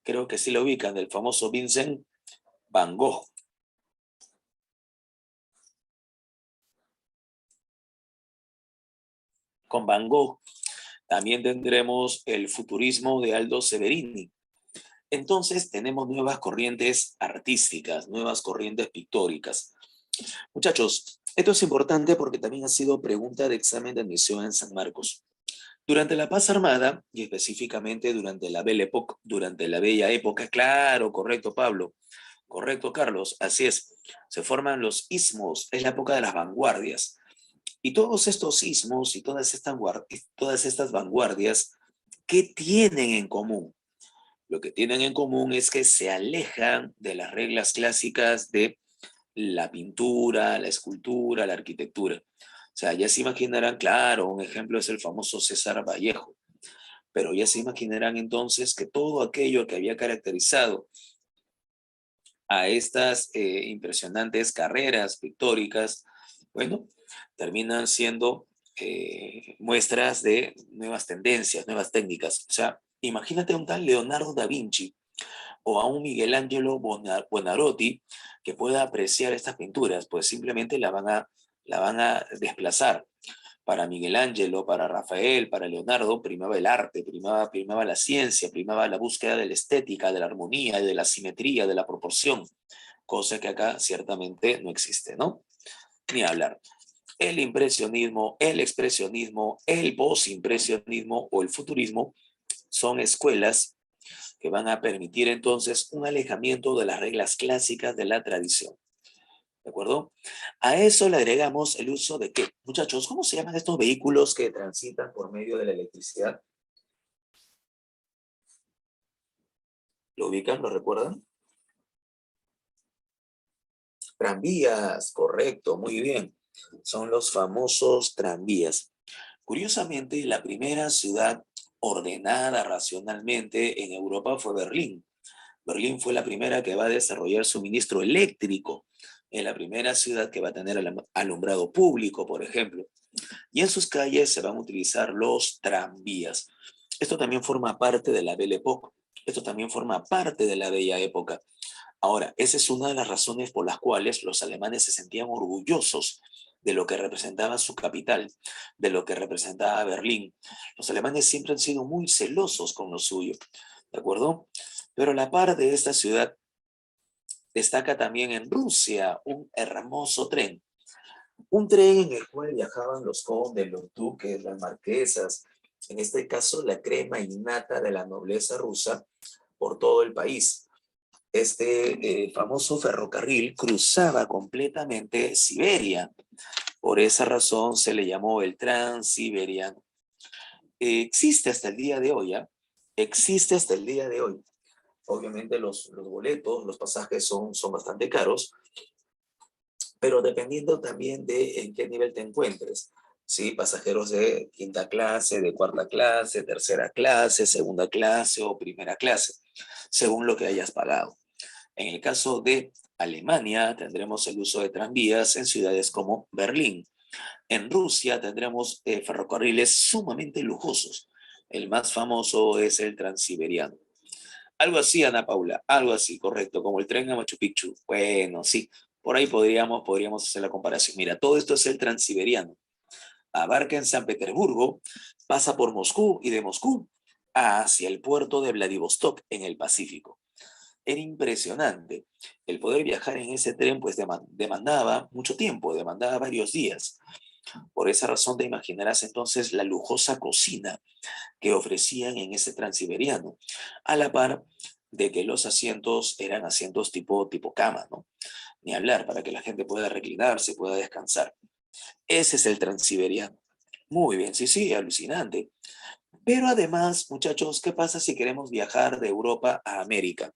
Creo que sí lo ubican, del famoso Vincent Van Gogh. Con Van Gogh también tendremos el futurismo de Aldo Severini. Entonces tenemos nuevas corrientes artísticas, nuevas corrientes pictóricas. Muchachos, esto es importante porque también ha sido pregunta de examen de admisión en San Marcos. Durante la paz armada, y específicamente durante la Belle Époque, durante la Bella Época, claro, correcto, Pablo, correcto, Carlos, así es, se forman los ismos, es la época de las vanguardias. Y todos estos ismos y todas estas vanguardias, ¿qué tienen en común? Lo que tienen en común es que se alejan de las reglas clásicas de la pintura, la escultura, la arquitectura. O sea, ya se imaginarán, claro, un ejemplo es el famoso César Vallejo, pero ya se imaginarán entonces que todo aquello que había caracterizado a estas impresionantes carreras pictóricas, bueno, terminan siendo muestras de nuevas tendencias, nuevas técnicas. O sea, imagínate a un tal Leonardo da Vinci o a un Miguel Ángelo Buonarroti que pueda apreciar estas pinturas, pues simplemente la van a desplazar. Para Miguel Ángelo, para Rafael, para Leonardo, primaba el arte, primaba la ciencia, primaba la búsqueda de la estética, de la armonía, de la simetría, de la proporción, cosa que acá ciertamente no existe, ¿no? Ni hablar. El impresionismo, el expresionismo, el postimpresionismo o el futurismo son escuelas que van a permitir entonces un alejamiento de las reglas clásicas de la tradición. ¿De acuerdo? A eso le agregamos el uso de ¿qué? Muchachos, ¿cómo se llaman estos vehículos que transitan por medio de la electricidad? ¿Lo ubican? ¿Lo recuerdan? Tranvías, correcto, muy bien. Son los famosos tranvías. Curiosamente, la primera ciudad ordenada racionalmente en Europa fue Berlín. Berlín fue la primera que va a desarrollar suministro eléctrico, en la primera ciudad que va a tener alumbrado público, por ejemplo. Y en sus calles se van a utilizar los tranvías. Esto también forma parte de la Belle Époque. Esto también forma parte de la Bella Época. Ahora, esa es una de las razones por las cuales los alemanes se sentían orgullosos de lo que representaba su capital, de lo que representaba Berlín. Los alemanes siempre han sido muy celosos con lo suyo, ¿de acuerdo? Pero a la par de esta ciudad, destaca también en Rusia un hermoso tren. Un tren en el cual viajaban los condes, los duques, las marquesas, en este caso la crema innata de la nobleza rusa por todo el país. Este famoso ferrocarril cruzaba completamente Siberia. Por esa razón se le llamó el Transiberiano. Existe hasta el día de hoy, ¿ah? Existe hasta el día de hoy. Obviamente los boletos, los pasajes son bastante caros, pero dependiendo también de en qué nivel te encuentres. ¿Sí? Pasajeros de quinta clase, de cuarta clase, tercera clase, segunda clase o primera clase, según lo que hayas pagado. En el caso de Alemania, tendremos el uso de tranvías en ciudades como Berlín. En Rusia tendremos ferrocarriles sumamente lujosos. El más famoso es el Transiberiano. Algo así, Ana Paula, algo así, correcto, como el tren a Machu Picchu. Bueno, sí, por ahí podríamos hacer la comparación. Mira, todo esto es el Transiberiano. Abarca en San Petersburgo, pasa por Moscú y de Moscú hacia el puerto de Vladivostok en el Pacífico. Era impresionante. El poder viajar en ese tren pues demandaba mucho tiempo, demandaba varios días. Por esa razón te imaginarás entonces la lujosa cocina que ofrecían en ese Transiberiano, a la par de que los asientos eran asientos tipo cama, ¿no? Ni hablar, para que la gente pueda reclinarse, pueda descansar. Ese es el Transiberiano. Muy bien, sí, sí, alucinante. Pero además, muchachos, ¿qué pasa si queremos viajar de Europa a América?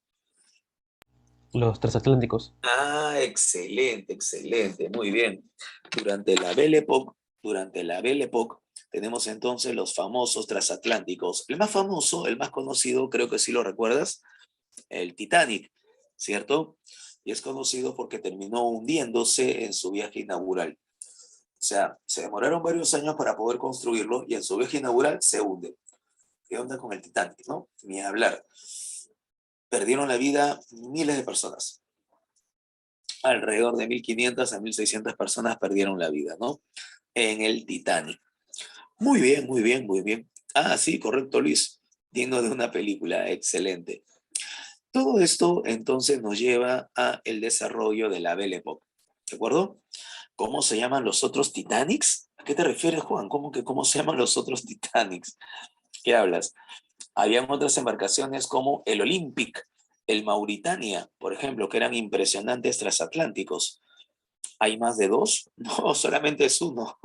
Los transatlánticos. Ah, excelente, excelente, muy bien. Durante la Belle Époque, durante la Belle Époque, tenemos entonces los famosos transatlánticos. El más famoso, el más conocido, creo que sí lo recuerdas, el Titanic, ¿cierto? Y es conocido porque terminó hundiéndose en su viaje inaugural. O sea, se demoraron varios años para poder construirlo y en su viaje inaugural se hunde. ¿Qué onda con el Titanic, no? Ni hablar. Perdieron la vida miles de personas. Alrededor de 1.500 a 1.600 personas perdieron la vida, ¿no? En el Titanic. Muy bien, muy bien, muy bien. Ah, sí, correcto, Luis. Digno de una película, excelente. Todo esto entonces nos lleva a el desarrollo de la Belle Époque, ¿de acuerdo? ¿Cómo se llaman los otros Titanics? ¿A qué te refieres, Juan? ¿Cómo se llaman los otros Titanics? ¿Qué hablas? Habían otras embarcaciones como el Olympic, el Mauritania, por ejemplo, que eran impresionantes transatlánticos. ¿Hay más de dos? No, solamente es uno.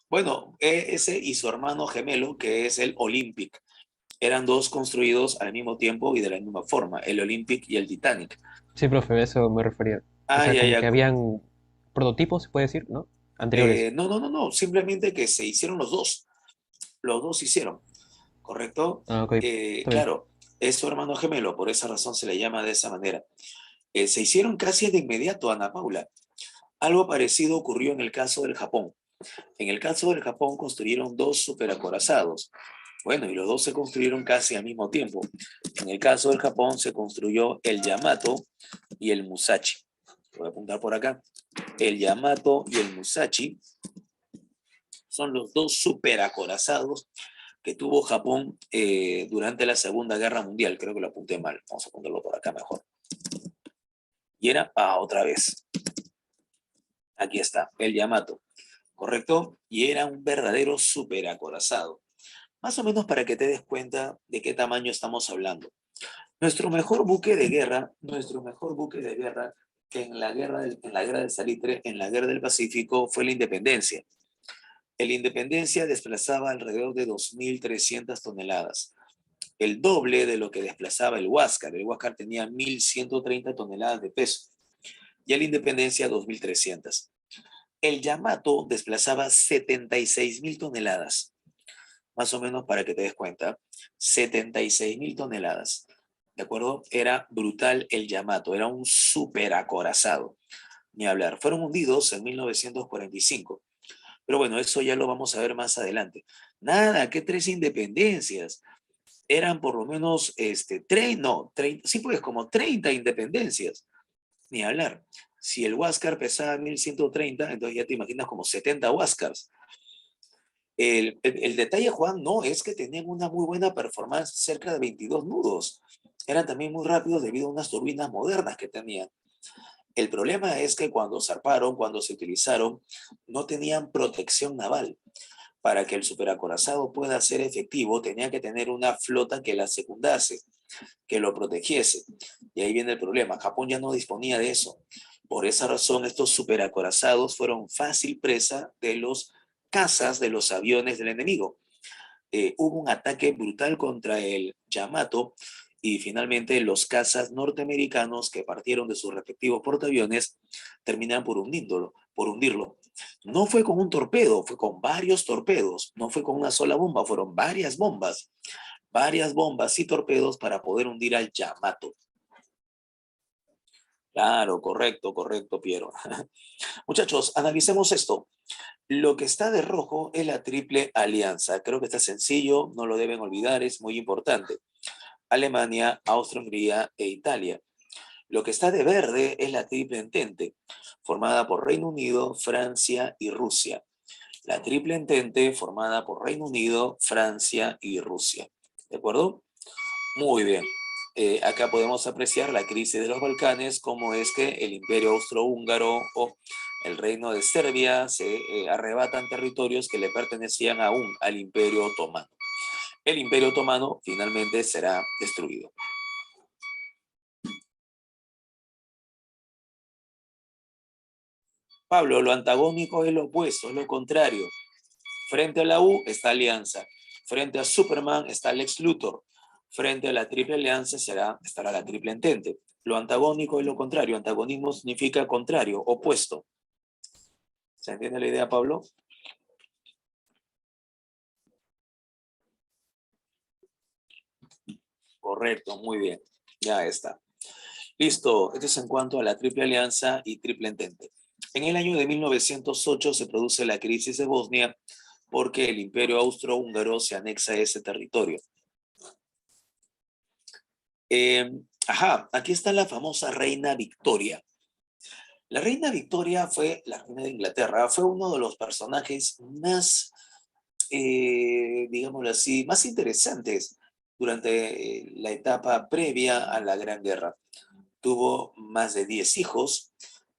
Bueno, ese y su hermano gemelo, que es el Olympic. Eran dos construidos al mismo tiempo y de la misma forma, el Olympic y el Titanic. Sí, profe, a eso me refería. O Ah, sea, ya, como que ya. habían prototipos, se puede decir, ¿no? Anteriores. No, no, no, no. Simplemente que se hicieron los dos. Los dos se hicieron, ¿correcto? Ah, ok, está bien. Claro, es su hermano gemelo, por esa razón se le llama de esa manera. Se hicieron casi de inmediato, Ana Paula. Algo parecido ocurrió en el caso del Japón. En el caso del Japón construyeron dos superacorazados. Bueno, y los dos se construyeron casi al mismo tiempo. En el caso del Japón se construyó el Yamato y el Musashi. Voy a apuntar por acá. El Yamato y el Musashi son los dos superacorazados que tuvo Japón durante la Segunda Guerra Mundial. Creo que lo apunté mal. Vamos a ponerlo por acá mejor. Y era, otra vez. Aquí está, el Yamato. ¿Correcto? Y era un verdadero superacorazado. Más o menos para que te des cuenta de qué tamaño estamos hablando. Nuestro mejor buque de guerra en la guerra del Salitre, en la guerra del Pacífico, fue la Independencia. El Independencia desplazaba alrededor de 2.300 toneladas, el doble de lo que desplazaba el Huáscar. El Huáscar tenía 1.130 toneladas de peso y el Independencia 2.300. El Yamato desplazaba 76.000 toneladas, más o menos para que te des cuenta, 76.000 toneladas. ¿De acuerdo? Era brutal el Yamato, era un súper acorazado. Ni hablar. Fueron hundidos en 1945. Pero bueno, eso ya lo vamos a ver más adelante. Nada, que tres independencias. Eran por lo menos, 30, sí pues, como 30 independencias. Ni hablar. Si el Huáscar pesaba 1.130, entonces ya te imaginas como 70 Huáscars. El detalle, Juan, no es que tenían una muy buena performance, cerca de 22 nudos. Eran también muy rápidos debido a unas turbinas modernas que tenían. El problema es que cuando zarparon, cuando se utilizaron, no tenían protección naval. Para que el superacorazado pueda ser efectivo, tenía que tener una flota que la secundase, que lo protegiese. Y ahí viene el problema. Japón ya no disponía de eso. Por esa razón, estos superacorazados fueron fácil presa de los cazas de los aviones del enemigo. Hubo un ataque brutal contra el Yamato y finalmente los cazas norteamericanos que partieron de sus respectivos portaaviones terminaron por hundirlo. No fue con un torpedo, fue con varios torpedos, no fue con una sola bomba, fueron varias bombas y torpedos para poder hundir al Yamato. Claro, correcto, Piero. Muchachos, analicemos esto. Lo que está de rojo es la Triple Alianza. Creo que está sencillo, no lo deben olvidar, es muy importante. Alemania, Austria-Hungría e Italia. Lo que está de verde es la Triple Entente, formada por Reino Unido, Francia y Rusia. La Triple Entente formada por Reino Unido, Francia y Rusia. ¿De acuerdo? Muy bien. Acá podemos apreciar la crisis de los Balcanes, cómo es que el Imperio Austrohúngaro o el Reino de Serbia se arrebatan territorios que le pertenecían aún al Imperio Otomano. El Imperio Otomano finalmente será destruido. Pablo, lo antagónico es lo opuesto, es lo contrario. Frente a la U está Alianza. Frente a Superman está Lex Luthor. Frente a la Triple Alianza estará la Triple Entente. Lo antagónico es lo contrario. Antagonismo significa contrario, opuesto. ¿Se entiende la idea, Pablo? Correcto, muy bien. Ya está. Listo. Esto es en cuanto a la Triple Alianza y Triple Entente. En el año de 1908 se produce la crisis de Bosnia porque el Imperio Austrohúngaro se anexa a ese territorio. Aquí está la famosa Reina Victoria. La Reina Victoria la reina de Inglaterra, fue uno de los personajes más, digámoslo así, más interesantes durante la etapa previa a la Gran Guerra. Tuvo más de 10 hijos,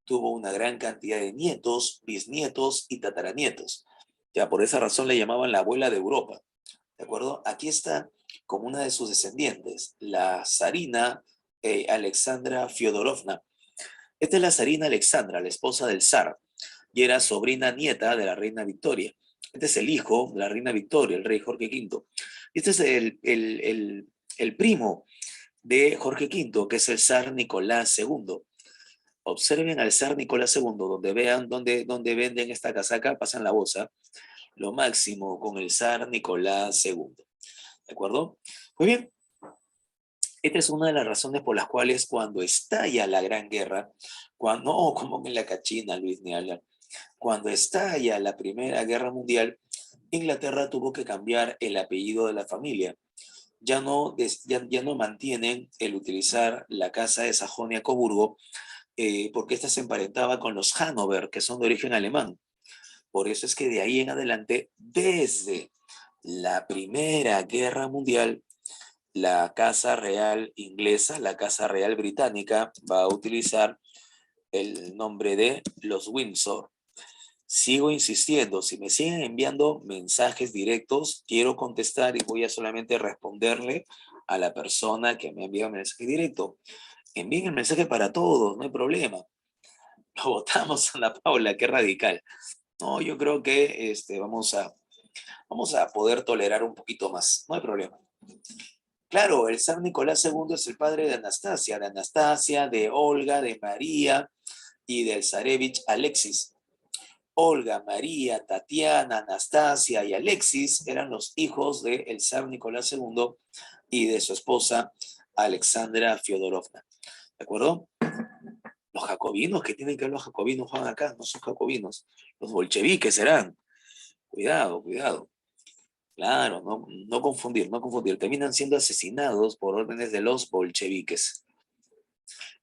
tuvo una gran cantidad de nietos, bisnietos y tataranietos. Ya por esa razón le llamaban la abuela de Europa. ¿De acuerdo? Aquí está como una de sus descendientes, la zarina Alexandra Fyodorovna. Esta es la zarina Alexandra, la esposa del zar, y era sobrina nieta de la reina Victoria. Este es el hijo de la reina Victoria, el rey Jorge V. Este es el primo de Jorge V, que es el zar Nicolás II. Observen al zar Nicolás II, donde vean donde venden esta casaca, pasan la bolsa. Lo máximo con el zar Nicolás II. ¿De acuerdo? Muy bien. Esta es una de las razones por las cuales cuando estalla la Gran Guerra, como en la cachina, Luis, ni hablar. Cuando estalla la Primera Guerra Mundial, Inglaterra tuvo que cambiar el apellido de la familia. Ya no mantienen el utilizar la casa de Sajonia-Coburgo porque esta se emparentaba con los Hannover, que son de origen alemán. Por eso es que de ahí en adelante, desde la Primera Guerra Mundial, la Casa Real inglesa, la Casa Real británica, va a utilizar el nombre de los Windsor. Sigo insistiendo, si me siguen enviando mensajes directos, quiero contestar y voy a solamente responderle a la persona que me envía un mensaje directo. Envíen el mensaje para todos, no hay problema. Lo votamos, Ana Paula, qué radical. No, yo creo que vamos a poder tolerar un poquito más, no hay problema. Claro, el zar Nicolás II es el padre de Anastasia, de Olga, de María y del zarevich Alexis. Olga, María, Tatiana, Anastasia y Alexis eran los hijos del zar Nicolás II y de su esposa Alexandra Fyodorovna. ¿De acuerdo? Los jacobinos, ¿qué tienen que ver los jacobinos, Juan, acá? No son jacobinos. Los bolcheviques serán. Cuidado, cuidado. Claro, no confundir. Terminan siendo asesinados por órdenes de los bolcheviques.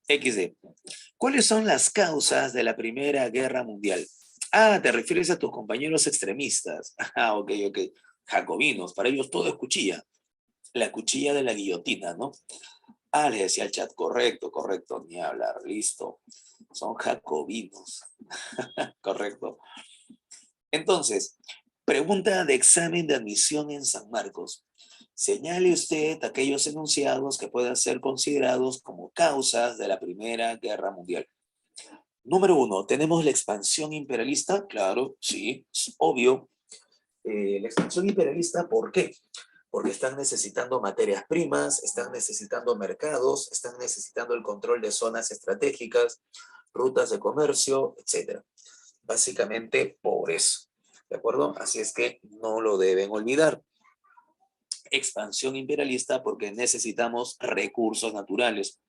XD. ¿Cuáles son las causas de la Primera Guerra Mundial? Te refieres a tus compañeros extremistas. Ok. Jacobinos, para ellos todo es cuchilla. La cuchilla de la guillotina, ¿no? Les decía el chat, correcto, ni hablar, listo. Son jacobinos. Correcto. Entonces, pregunta de examen de admisión en San Marcos. Señale usted aquellos enunciados que puedan ser considerados como causas de la Primera Guerra Mundial. Número 1, ¿tenemos la expansión imperialista? Claro, sí, es obvio. La expansión imperialista, ¿por qué? Porque están necesitando materias primas, están necesitando mercados, están necesitando el control de zonas estratégicas, rutas de comercio, etc. Básicamente por eso, ¿de acuerdo? Así es que no lo deben olvidar. Expansión imperialista porque necesitamos recursos naturales.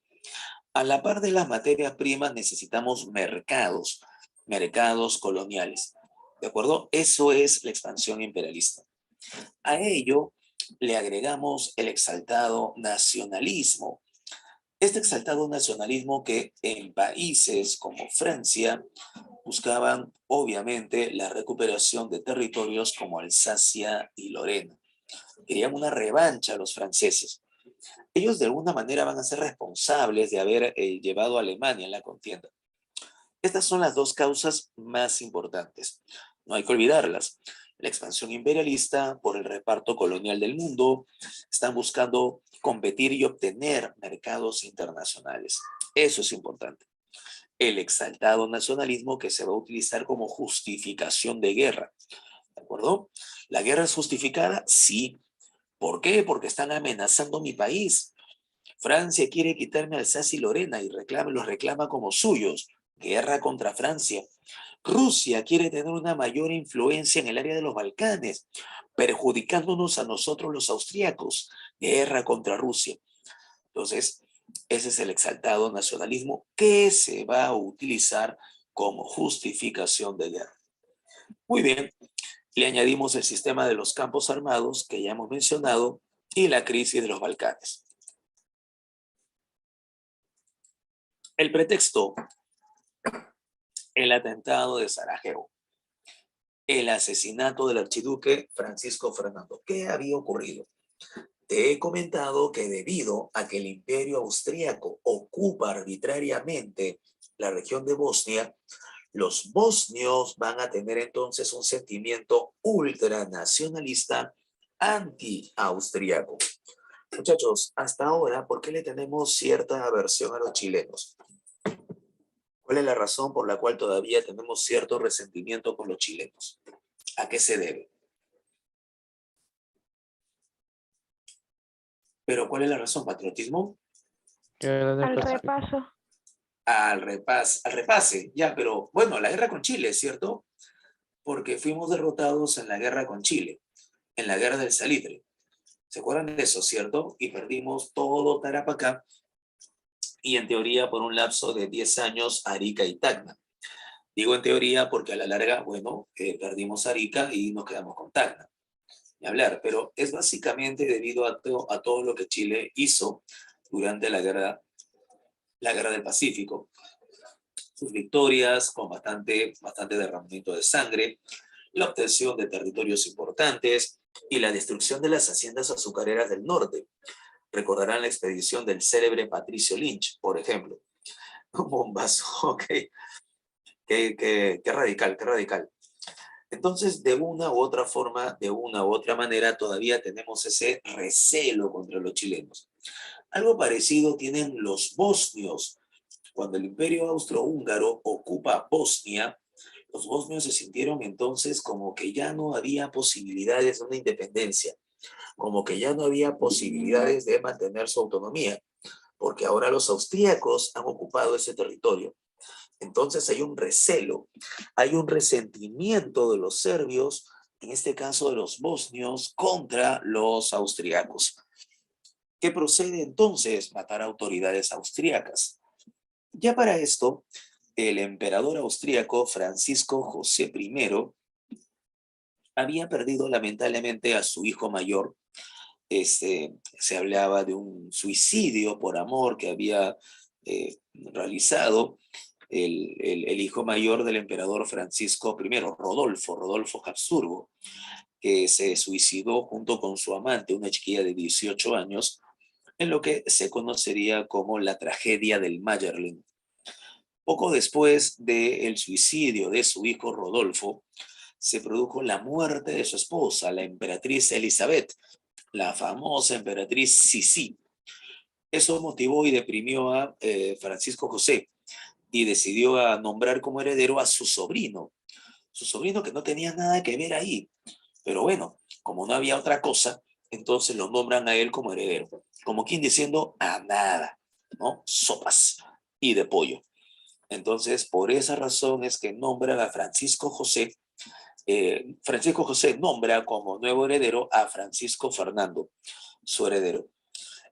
A la par de las materias primas necesitamos mercados, mercados coloniales. ¿De acuerdo? Eso es la expansión imperialista. A ello le agregamos el exaltado nacionalismo. Este exaltado nacionalismo que en países como Francia buscaban obviamente la recuperación de territorios como Alsacia y Lorena. Querían una revancha a los franceses. Ellos de alguna manera van a ser responsables de haber llevado a Alemania en la contienda. Estas son las dos causas más importantes. No hay que olvidarlas. La expansión imperialista por el reparto colonial del mundo. Están buscando competir y obtener mercados internacionales. Eso es importante. El exaltado nacionalismo que se va a utilizar como justificación de guerra. ¿De acuerdo? ¿La guerra es justificada? Sí. ¿Por qué? Porque están amenazando mi país. Francia quiere quitarme Alsacia y Lorena y los reclama como suyos. Guerra contra Francia. Rusia quiere tener una mayor influencia en el área de los Balcanes, perjudicándonos a nosotros los austríacos. Guerra contra Rusia. Entonces, ese es el exaltado nacionalismo que se va a utilizar como justificación de guerra. Muy bien, le añadimos el sistema de los campos armados que ya hemos mencionado y la crisis de los Balcanes. El pretexto, el atentado de Sarajevo, el asesinato del archiduque Francisco Fernando. ¿Qué había ocurrido? Te he comentado que debido a que el imperio austríaco ocupa arbitrariamente la región de Bosnia, los bosnios van a tener entonces un sentimiento ultranacionalista anti-austríaco. Muchachos, hasta ahora, ¿por qué le tenemos cierta aversión a los chilenos? ¿Cuál es la razón por la cual todavía tenemos cierto resentimiento con los chilenos? ¿A qué se debe? Pero ¿cuál es la razón? ¿Patriotismo? Al repaso. Al repase, ya, pero bueno, la guerra con Chile, ¿cierto? Porque fuimos derrotados en la guerra con Chile, en la guerra del Salitre. ¿Se acuerdan de eso, cierto? Y perdimos todo Tarapacá y en teoría por un lapso de 10 años Arica y Tacna. Digo en teoría porque a la larga, bueno, perdimos Arica y nos quedamos con Tacna. Ni hablar, pero es básicamente debido a todo lo que Chile hizo durante la guerra del Pacífico. Sus victorias con bastante derramamiento de sangre, la obtención de territorios importantes y la destrucción de las haciendas azucareras del norte. Recordarán la expedición del célebre Patricio Lynch, por ejemplo. Un bombazo, ok. Qué radical, qué radical. Entonces, de una u otra forma, de una u otra manera, todavía tenemos ese recelo contra los chilenos. Algo parecido tienen los bosnios. Cuando el imperio austrohúngaro ocupa Bosnia, los bosnios se sintieron entonces como que ya no había posibilidades de una independencia, como que ya no había posibilidades de mantener su autonomía, porque ahora los austríacos han ocupado ese territorio. Entonces hay un recelo, hay un resentimiento de los serbios, en este caso de los bosnios, contra los austriacos. ¿Qué procede entonces? Matar a autoridades austríacas. Ya para esto, el emperador austríaco Francisco José I había perdido lamentablemente a su hijo mayor. Se hablaba de un suicidio por amor que había realizado el hijo mayor del emperador Francisco I, Rodolfo Habsburgo, que se suicidó junto con su amante, una chiquilla de 18 años, en lo que se conocería como la tragedia del Mayerling. Poco después del suicidio de su hijo Rodolfo, se produjo la muerte de su esposa, la emperatriz Elizabeth, la famosa emperatriz Sisi. Eso motivó y deprimió a Francisco José, y decidió nombrar como heredero a su sobrino que no tenía nada que ver ahí. Pero bueno, como no había otra cosa, entonces lo nombran a él como heredero. Como quien diciendo, a nada, ¿no? Sopas y de pollo. Entonces, por esa razón es que nombran a Francisco José. Francisco José nombra como nuevo heredero a Francisco Fernando, su heredero.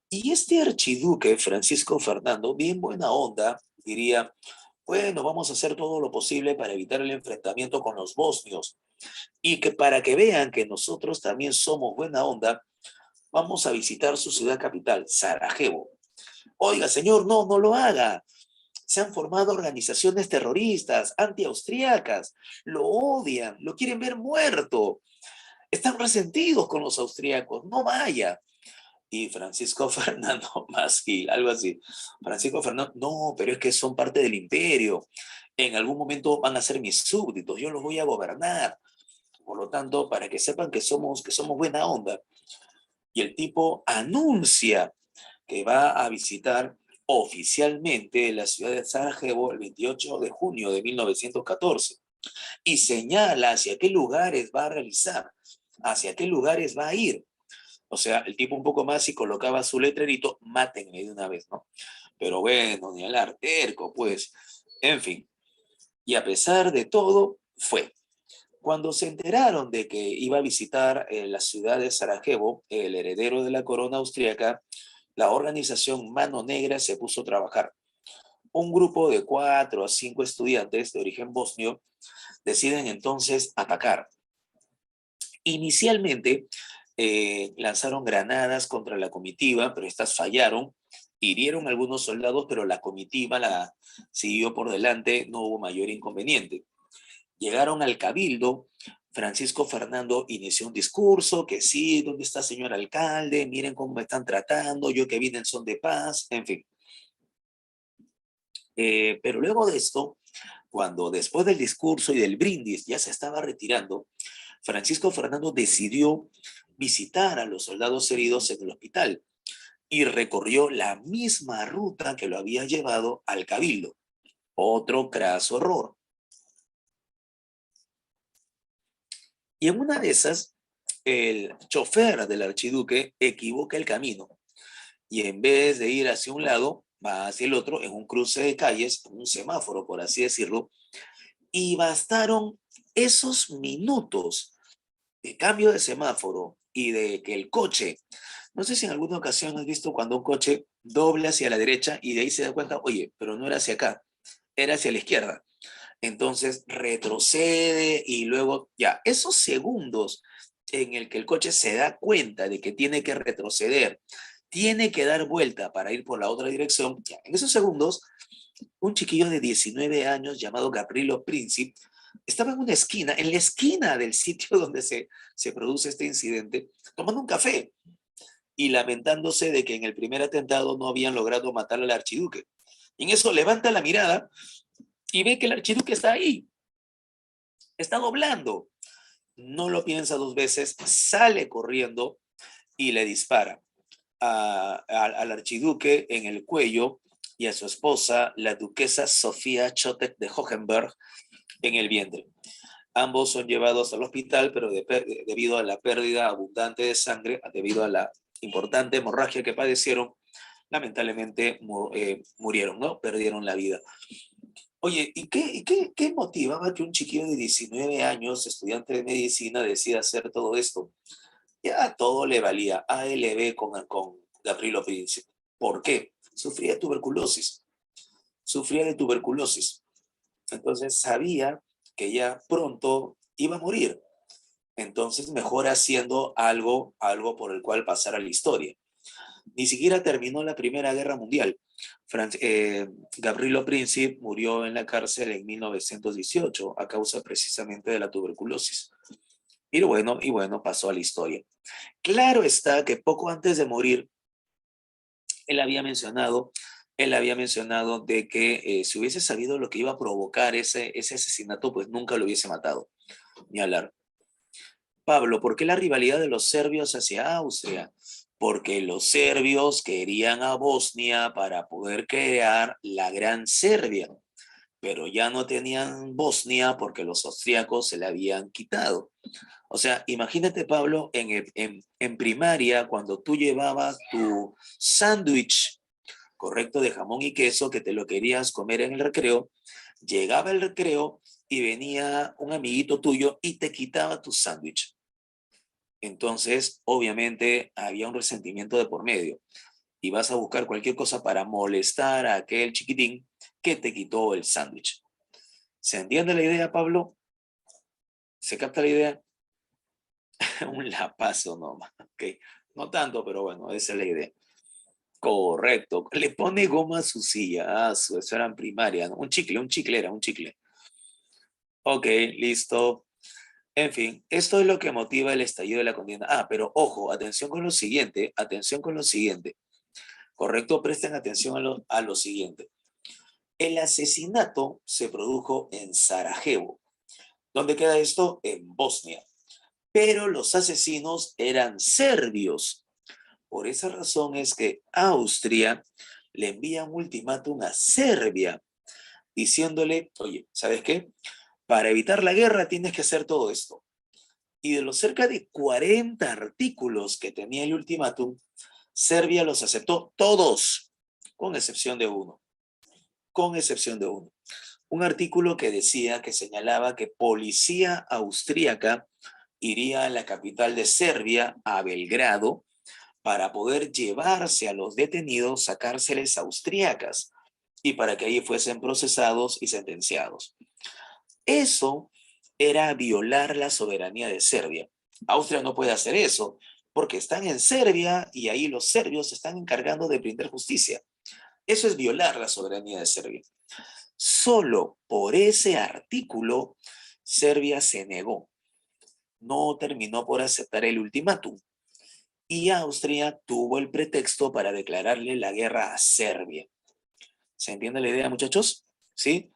Y este archiduque, Francisco Fernando, bien buena onda, diría, bueno, vamos a hacer todo lo posible para evitar el enfrentamiento con los bosnios y que para que vean que nosotros también somos buena onda, vamos a visitar su ciudad capital, Sarajevo. Oiga, señor, no, no lo haga. Se han formado organizaciones terroristas, antiaustriacas, lo odian, lo quieren ver muerto, están resentidos con los austriacos, no vaya. Y Francisco Fernando Masqui, algo así. Francisco Fernando, no, pero es que son parte del imperio. En algún momento van a ser mis súbditos, yo los voy a gobernar. Por lo tanto, para que sepan que somos buena onda. Y el tipo anuncia que va a visitar oficialmente la ciudad de Sarajevo el 28 de junio de 1914 y señala hacia qué lugares va a realizar, hacia qué lugares va a ir. O sea, el tipo un poco más y colocaba su letrerito, mátenme de una vez, ¿no? Pero bueno, ni hablar, terco, pues. En fin. Y a pesar de todo, fue. Cuando se enteraron de que iba a visitar la ciudad de Sarajevo, el heredero de la corona austríaca, la organización Mano Negra se puso a trabajar. Un grupo de 4 a 5 estudiantes de origen bosnio deciden entonces atacar. Inicialmente lanzaron granadas contra la comitiva, pero estas fallaron, hirieron a algunos soldados, pero la comitiva la siguió por delante, no hubo mayor inconveniente. Llegaron al cabildo, Francisco Fernando inició un discurso, que sí, ¿dónde está señor alcalde? Miren cómo me están tratando, yo que vine en son de paz, en fin. Pero luego de esto, cuando después del discurso y del brindis ya se estaba retirando, Francisco Fernando decidió visitar a los soldados heridos en el hospital y recorrió la misma ruta que lo había llevado al cabildo. Otro craso error. Y en una de esas, el chofer del archiduque equivoca el camino y en vez de ir hacia un lado, va hacia el otro en un cruce de calles, en un semáforo, por así decirlo, y bastaron esos minutos de cambio de semáforo y de que el coche, no sé si en alguna ocasión has visto cuando un coche dobla hacia la derecha y de ahí se da cuenta, oye, pero no era hacia acá, era hacia la izquierda. Entonces retrocede y luego ya, esos segundos en el que el coche se da cuenta de que tiene que retroceder, tiene que dar vuelta para ir por la otra dirección, ya, en esos segundos, un chiquillo de 19 años llamado Gavrilo Princip estaba en una esquina, en la esquina del sitio donde se produce este incidente, tomando un café y lamentándose de que en el primer atentado no habían logrado matar al archiduque. Y en eso levanta la mirada y ve que el archiduque está ahí, está doblando. No lo piensa dos veces, sale corriendo y le dispara al archiduque en el cuello y a su esposa, la duquesa Sofía Chotek de Hohenberg, en el vientre. Ambos son llevados al hospital, pero debido a la pérdida abundante de sangre, debido a la importante hemorragia que padecieron, lamentablemente murieron, ¿no? Perdieron la vida. Oye, ¿y qué motivaba que un chiquillo de 19 años, estudiante de medicina, decida hacer todo esto? Ya todo le valía ALB con Gavrilo Princip. ¿Por qué? Sufría de tuberculosis. Sufría de tuberculosis. Entonces sabía que ya pronto iba a morir. Entonces mejor haciendo algo por el cual pasar a la historia. Ni siquiera terminó la Primera Guerra Mundial. Gavrilo Princip murió en la cárcel en 1918 a causa precisamente de la tuberculosis. Y bueno, pasó a la historia. Claro está que poco antes de morir, él había mencionado de que si hubiese sabido lo que iba a provocar ese asesinato, pues nunca lo hubiese matado, ni hablar. Pablo, ¿por qué la rivalidad de los serbios hacia Austria? Porque los serbios querían a Bosnia para poder crear la Gran Serbia. pero ya no tenían Bosnia porque los austríacos se la habían quitado. O sea, imagínate, Pablo, en primaria, cuando tú llevabas tu sándwich, correcto, de jamón y queso, que te lo querías comer en el recreo, llegaba el recreo y venía un amiguito tuyo y te quitaba tu sándwich. Entonces, obviamente, había un resentimiento de por medio. Y vas a buscar cualquier cosa para molestar a aquel chiquitín que te quitó el sándwich. ¿Se entiende la idea, Pablo? ¿Se capta la idea? Un lapazo nomás, ¿ok? No tanto, pero bueno, esa es la idea. Correcto. Le pone goma a su silla. Ah, eso era en primaria, ¿no? Un chicle era, un chicle. Ok, listo. En fin, esto es lo que motiva el estallido de la contienda. Ah, pero ojo, atención con lo siguiente, atención con lo siguiente. Correcto, presten atención a lo siguiente. El asesinato se produjo en Sarajevo. ¿Dónde queda esto? En Bosnia. Pero los asesinos eran serbios. Por esa razón es que Austria le envía un ultimátum a Serbia, diciéndole, oye, ¿sabes qué? Para evitar la guerra tienes que hacer todo esto. Y de los cerca de 40 artículos que tenía el ultimátum, Serbia los aceptó todos, con excepción de uno. Con excepción de uno. Un artículo que decía, que señalaba que policía austríaca iría a la capital de Serbia, a Belgrado, para poder llevarse a los detenidos a cárceles austríacas y para que allí fuesen procesados y sentenciados. Eso era violar la soberanía de Serbia. Austria no puede hacer eso porque están en Serbia y ahí los serbios se están encargando de brindar justicia. Eso es violar la soberanía de Serbia. Solo por ese artículo, Serbia se negó. No terminó por aceptar el ultimátum. Y Austria tuvo el pretexto para declararle la guerra a Serbia. ¿Se entiende la idea, muchachos? ¿Sí?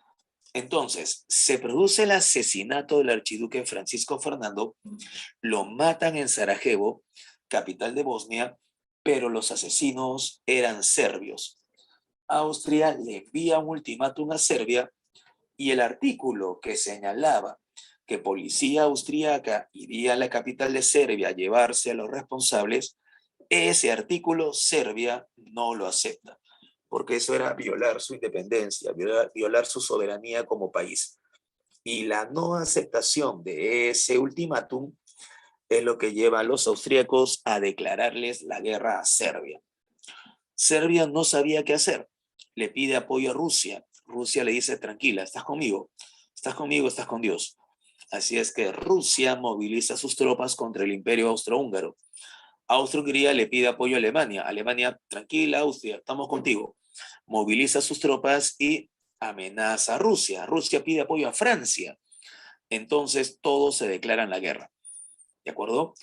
Entonces, se produce el asesinato del archiduque Francisco Fernando, lo matan en Sarajevo, capital de Bosnia, pero los asesinos eran serbios. Austria le envía un ultimátum a Serbia y el artículo que señalaba que policía austríaca iría a la capital de Serbia a llevarse a los responsables, ese artículo Serbia no lo acepta, porque eso era violar su independencia, violar su soberanía como país. Y la no aceptación de ese ultimátum es lo que lleva a los austríacos a declararles la guerra a Serbia. Serbia no sabía qué hacer. Le pide apoyo a Rusia. Rusia le dice, tranquila, estás conmigo, estás con Dios. Así es que Rusia moviliza sus tropas contra el imperio austrohúngaro. Austria-Hungría le pide apoyo a Alemania. Alemania, tranquila, Austria, estamos contigo. Moviliza sus tropas y amenaza a Rusia. Rusia pide apoyo a Francia. Entonces todos se declaran la guerra. ¿De acuerdo?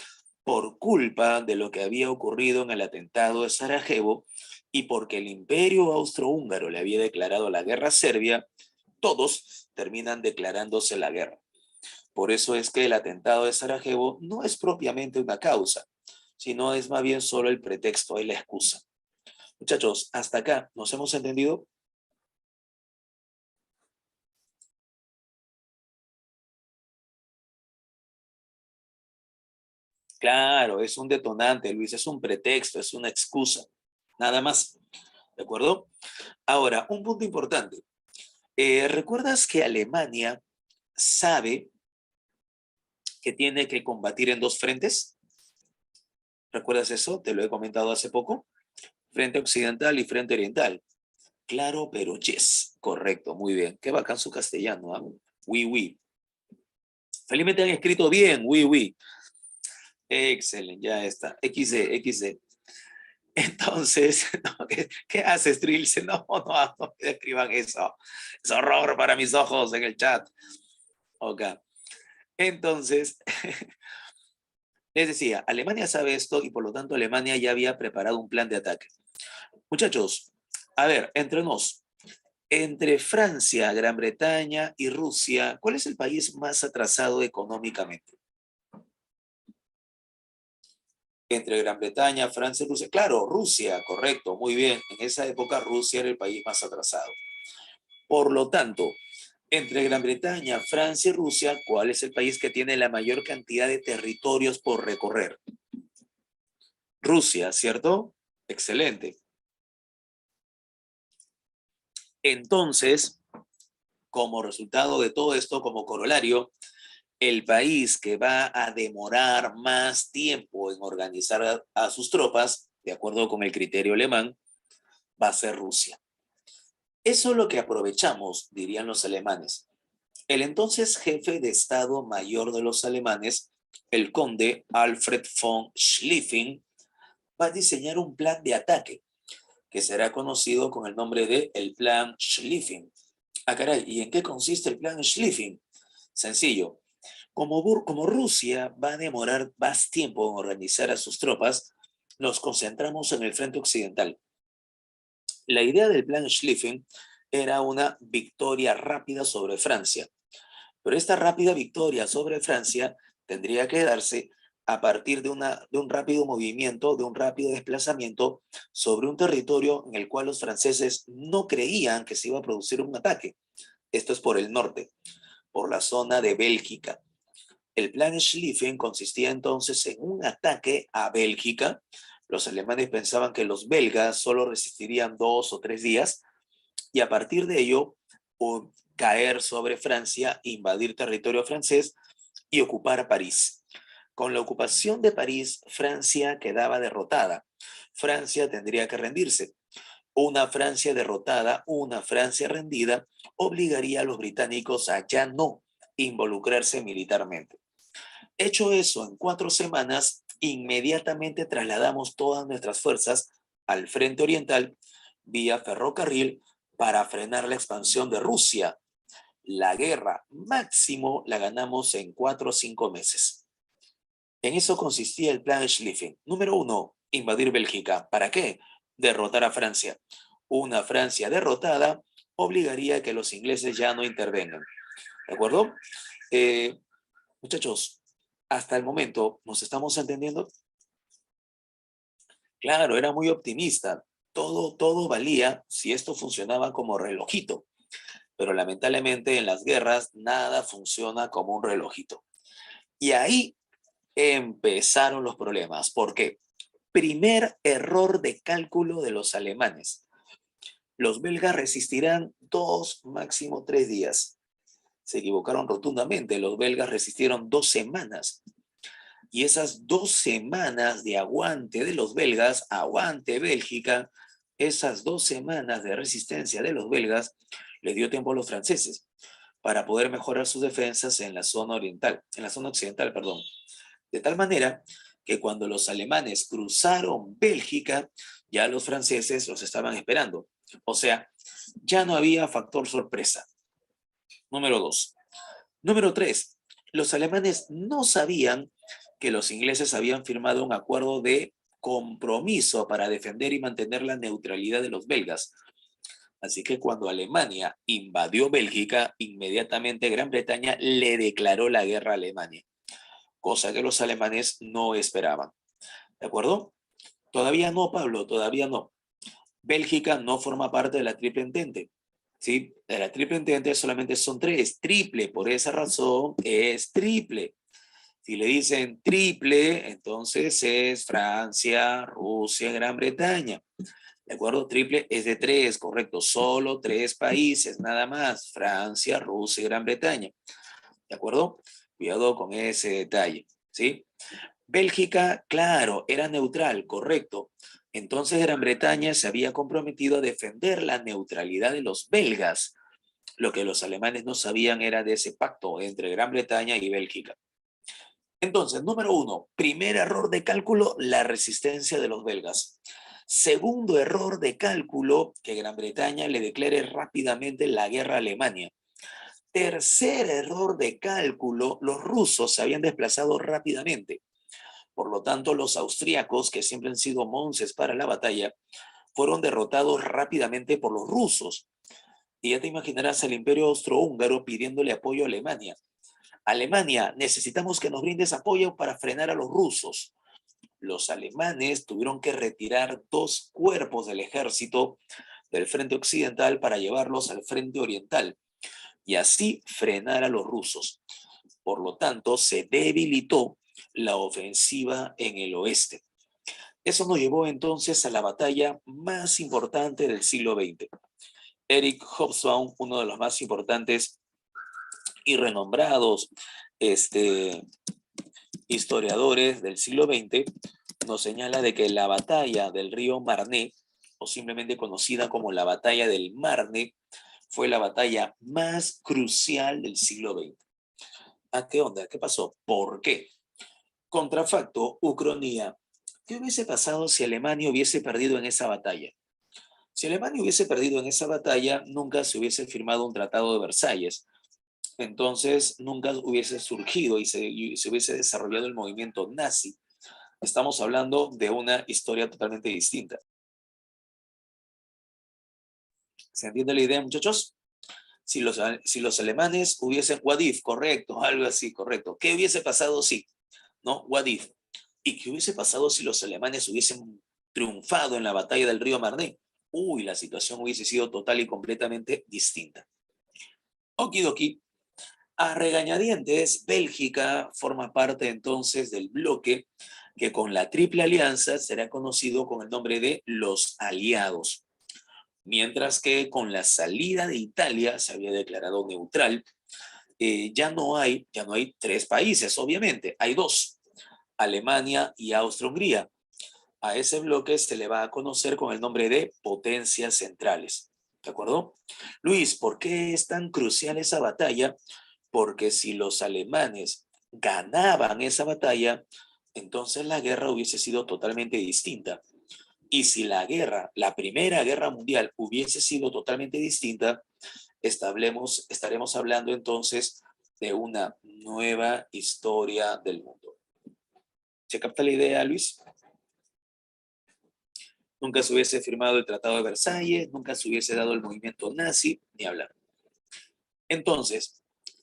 Por culpa de lo que había ocurrido en el atentado de Sarajevo y porque el imperio austrohúngaro le había declarado la guerra a Serbia, todos terminan declarándose la guerra. Por eso es que el atentado de Sarajevo no es propiamente una causa, sino es más bien solo el pretexto, es la excusa. Muchachos, hasta acá, ¿nos hemos entendido? Claro, es un detonante, Luis, es un pretexto, es una excusa, nada más. ¿De acuerdo? Ahora, un punto importante. ¿Recuerdas que Alemania sabe que tiene que combatir en dos frentes? ¿Recuerdas eso? Te lo he comentado hace poco. Frente occidental y frente oriental. Claro, pero yes. Correcto, muy bien. Qué bacán su castellano, ¿eh? Oui, oui. Felizmente han escrito bien, oui, oui. Excelente, ya está. XD, XD. Entonces, no, ¿qué haces, Trilce? No, no escriban eso. Es horror para mis ojos en el chat. Ok. Entonces, les decía, Alemania sabe esto y por lo tanto Alemania ya había preparado un plan de ataque. Muchachos, a ver, entre nos, entre Francia, Gran Bretaña y Rusia, ¿cuál es el país más atrasado económicamente? Entre Gran Bretaña, Francia y Rusia. Claro, Rusia, correcto, muy bien. En esa época Rusia era el país más atrasado. Por lo tanto, Entre Gran Bretaña, Francia y Rusia, ¿cuál es el país que tiene la mayor cantidad de territorios por recorrer? Rusia, ¿cierto? Excelente. Entonces, como resultado de todo esto, como corolario, el país que va a demorar más tiempo en organizar a sus tropas, de acuerdo con el criterio alemán, va a ser Rusia. Eso es lo que aprovechamos, dirían los alemanes. El entonces jefe de Estado Mayor de los alemanes, el conde Alfred von Schlieffen, va a diseñar un plan de ataque que será conocido con el nombre de el Plan Schlieffen. Ah, caray, ¿y en qué consiste el Plan Schlieffen? Sencillo. Como Rusia va a demorar más tiempo en organizar a sus tropas, nos concentramos en el frente occidental. La idea del Plan Schlieffen era una victoria rápida sobre Francia, pero esta rápida victoria sobre Francia tendría que darse a partir de un rápido movimiento, de un rápido desplazamiento sobre un territorio en el cual los franceses no creían que se iba a producir un ataque. Esto es por el norte, por la zona de Bélgica. El plan Schlieffen consistía entonces en un ataque a Bélgica. Los alemanes pensaban que los belgas solo resistirían 2 o 3 días y a partir de ello caer sobre Francia, invadir territorio francés y ocupar París. Con la ocupación de París, Francia quedaba derrotada. Francia tendría que rendirse. Una Francia derrotada, una Francia rendida, obligaría a los británicos a ya no involucrarse militarmente. Hecho eso, en 4 semanas, inmediatamente trasladamos todas nuestras fuerzas al frente oriental vía ferrocarril para frenar la expansión de Rusia. La guerra máximo la ganamos en 4 o 5 meses. En eso consistía el plan Schlieffen. Número 1, invadir Bélgica. ¿Para qué? Derrotar a Francia. Una Francia derrotada obligaría a que los ingleses ya no intervengan. ¿De acuerdo? Muchachos, hasta el momento, ¿nos estamos entendiendo? Claro, era muy optimista. Todo valía si esto funcionaba como relojito. Pero lamentablemente en las guerras nada funciona como un relojito. Y ahí empezaron los problemas. ¿Por qué? Primer error de cálculo de los alemanes. Los belgas resistirán 2, máximo 3 días. Se equivocaron rotundamente. Los belgas resistieron 2 semanas. Y esas 2 semanas de aguante de los belgas, aguante Bélgica, esas 2 semanas de resistencia de los belgas, le dio tiempo a los franceses para poder mejorar sus defensas en la zona oriental, en la zona occidental, perdón. De tal manera que cuando los alemanes cruzaron Bélgica, ya los franceses los estaban esperando. O sea, ya no había factor sorpresa. Número 2. Número 3. Los alemanes no sabían que los ingleses habían firmado un acuerdo de compromiso para defender y mantener la neutralidad de los belgas. Así que cuando Alemania invadió Bélgica, inmediatamente Gran Bretaña le declaró la guerra a Alemania, cosa que los alemanes no esperaban. ¿De acuerdo? Todavía no, Pablo, todavía no. Bélgica no forma parte de la Triple Entente. ¿Sí? De la Triple Entente solamente son 3. Triple, por esa razón, es triple. Si le dicen triple, entonces es Francia, Rusia, Gran Bretaña. ¿De acuerdo? Triple es de 3, correcto. Solo 3 países, nada más. Francia, Rusia y Gran Bretaña. ¿De acuerdo? Cuidado con ese detalle, ¿sí? Bélgica, claro, era neutral, correcto. Entonces Gran Bretaña se había comprometido a defender la neutralidad de los belgas. Lo que los alemanes no sabían era de ese pacto entre Gran Bretaña y Bélgica. Entonces, número 1, primer error de cálculo, la resistencia de los belgas. Segundo error de cálculo, que Gran Bretaña le declare rápidamente la guerra a Alemania. Tercer error de cálculo, los rusos se habían desplazado rápidamente. Por lo tanto, los austríacos, que siempre han sido monces para la batalla, fueron derrotados rápidamente por los rusos. Y ya te imaginarás al Imperio Austrohúngaro pidiéndole apoyo a Alemania. Alemania, necesitamos que nos brindes apoyo para frenar a los rusos. Los alemanes tuvieron que retirar 2 cuerpos del ejército del frente occidental para llevarlos al frente oriental. y así frenar a los rusos. Por lo tanto, se debilitó la ofensiva en el oeste. Eso nos llevó entonces a la batalla más importante del siglo XX. Eric Hobsbawm, uno de los más importantes y renombrados historiadores del siglo XX, nos señala de que la batalla del río Marne, o simplemente conocida como la batalla del Marne, fue la batalla más crucial del siglo XX. ¿A qué onda? ¿Qué pasó? ¿Por qué? Contrafacto, Ucronía. ¿Qué hubiese pasado si Alemania hubiese perdido en esa batalla? Si Alemania hubiese perdido en esa batalla, nunca se hubiese firmado un tratado de Versalles. Entonces, nunca hubiese surgido y se hubiese desarrollado el movimiento nazi. Estamos hablando de una historia totalmente distinta. ¿Se entiende la idea, muchachos? Si los alemanes hubiesen, what if, correcto, algo así, correcto. ¿Qué hubiese pasado si? ¿No? What if. ¿Y qué hubiese pasado si los alemanes hubiesen triunfado en la batalla del río Marne? Uy, la situación hubiese sido total y completamente distinta. Okidoki. A regañadientes, Bélgica forma parte entonces del bloque que con la Triple Alianza será conocido con el nombre de los Aliados. Mientras que con la salida de Italia se había declarado neutral. Ya no hay 3 países, obviamente, hay 2, Alemania y Austria-Hungría. A ese bloque se le va a conocer con el nombre de potencias centrales. ¿De acuerdo? Luis, ¿por qué es tan crucial esa batalla? Porque si los alemanes ganaban esa batalla, entonces la guerra hubiese sido totalmente distinta. Y si la Primera Guerra Mundial hubiese sido totalmente distinta, estaremos hablando entonces de una nueva historia del mundo. ¿Se capta la idea, Luis? Nunca se hubiese firmado el Tratado de Versalles, nunca se hubiese dado el movimiento nazi, ni hablar. Entonces,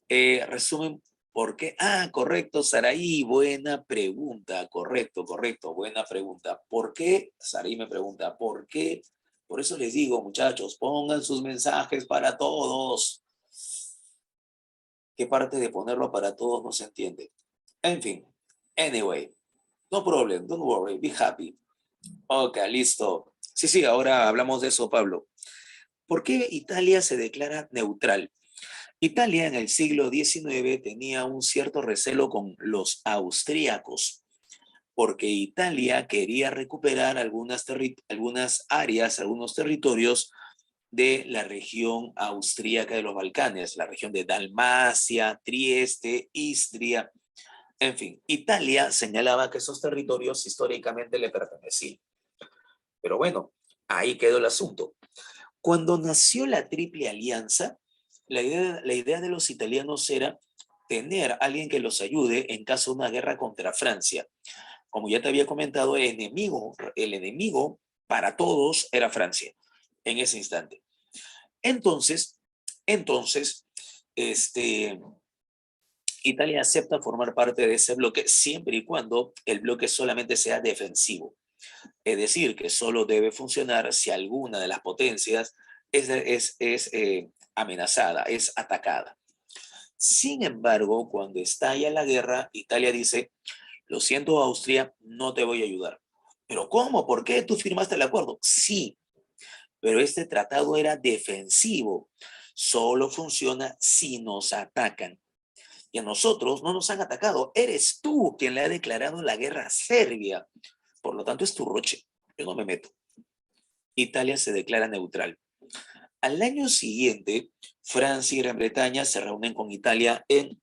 resumen, ¿por qué? Ah, correcto, Saraí, buena pregunta, correcto, buena pregunta. ¿Por qué? Saraí me pregunta, ¿por qué? Por eso les digo, muchachos, pongan sus mensajes para todos. ¿Qué parte de ponerlo para todos no se entiende? En fin, anyway, no problem, don't worry, be happy. Ok, listo. Sí, ahora hablamos de eso, Pablo. ¿Por qué Italia se declara neutral? Italia en el siglo XIX tenía un cierto recelo con los austríacos, porque Italia quería recuperar algunas áreas, algunos territorios de la región austríaca de los Balcanes, la región de Dalmacia, Trieste, Istria. En fin, Italia señalaba que esos territorios históricamente le pertenecían. Pero bueno, ahí quedó el asunto. Cuando nació la Triple Alianza, la idea de los italianos era tener a alguien que los ayude en caso de una guerra contra Francia. Como ya te había comentado, el enemigo para todos era Francia en ese instante. Entonces, Italia acepta formar parte de ese bloque siempre y cuando el bloque solamente sea defensivo. Es decir, que solo debe funcionar si alguna de las potencias es amenazada, es atacada. Sin embargo, cuando estalla la guerra, Italia dice, lo siento, Austria, no te voy a ayudar. ¿Pero cómo? ¿Por qué tú firmaste el acuerdo? Sí, pero este tratado era defensivo. Solo funciona si nos atacan. Y a nosotros no nos han atacado. Eres tú quien le ha declarado la guerra a Serbia. Por lo tanto, es tu roche. Yo no me meto. Italia se declara neutral. Al año siguiente, Francia y Gran Bretaña se reúnen con Italia en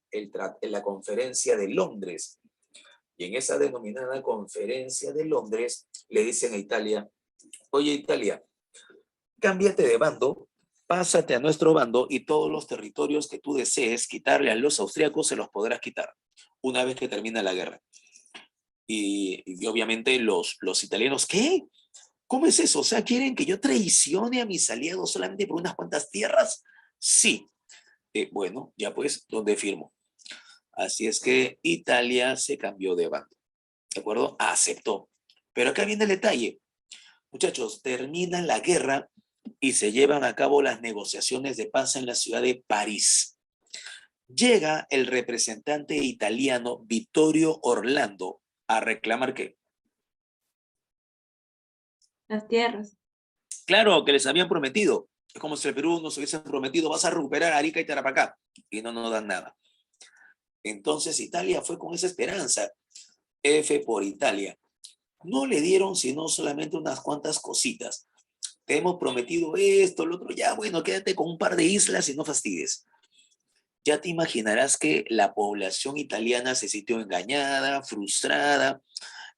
la Conferencia de Londres. Y en esa denominada Conferencia de Londres le dicen a Italia, oye Italia, cámbiate de bando, pásate a nuestro bando y todos los territorios que tú desees quitarle a los austríacos se los podrás quitar una vez que termina la guerra. Y obviamente los italianos, ¿qué? ¿Cómo es eso? O sea, ¿quieren que yo traicione a mis aliados solamente por unas cuantas tierras? Sí. Bueno, ya pues, ¿dónde firmo? Así es que Italia se cambió de bando. ¿De acuerdo? Aceptó. Pero acá viene el detalle. Muchachos, termina la guerra y se llevan a cabo las negociaciones de paz en la ciudad de París. Llega el representante italiano Vittorio Orlando a reclamar ¿qué? Las tierras. Claro, que les habían prometido. Es como si el Perú nos hubiesen prometido, vas a recuperar Arica y Tarapacá, y no nos dan nada. Entonces Italia fue con esa esperanza. F por Italia. No le dieron sino solamente unas cuantas cositas. Te hemos prometido esto, lo otro, ya bueno, quédate con un par de islas y no fastidies. Ya te imaginarás que la población italiana se sintió engañada, frustrada,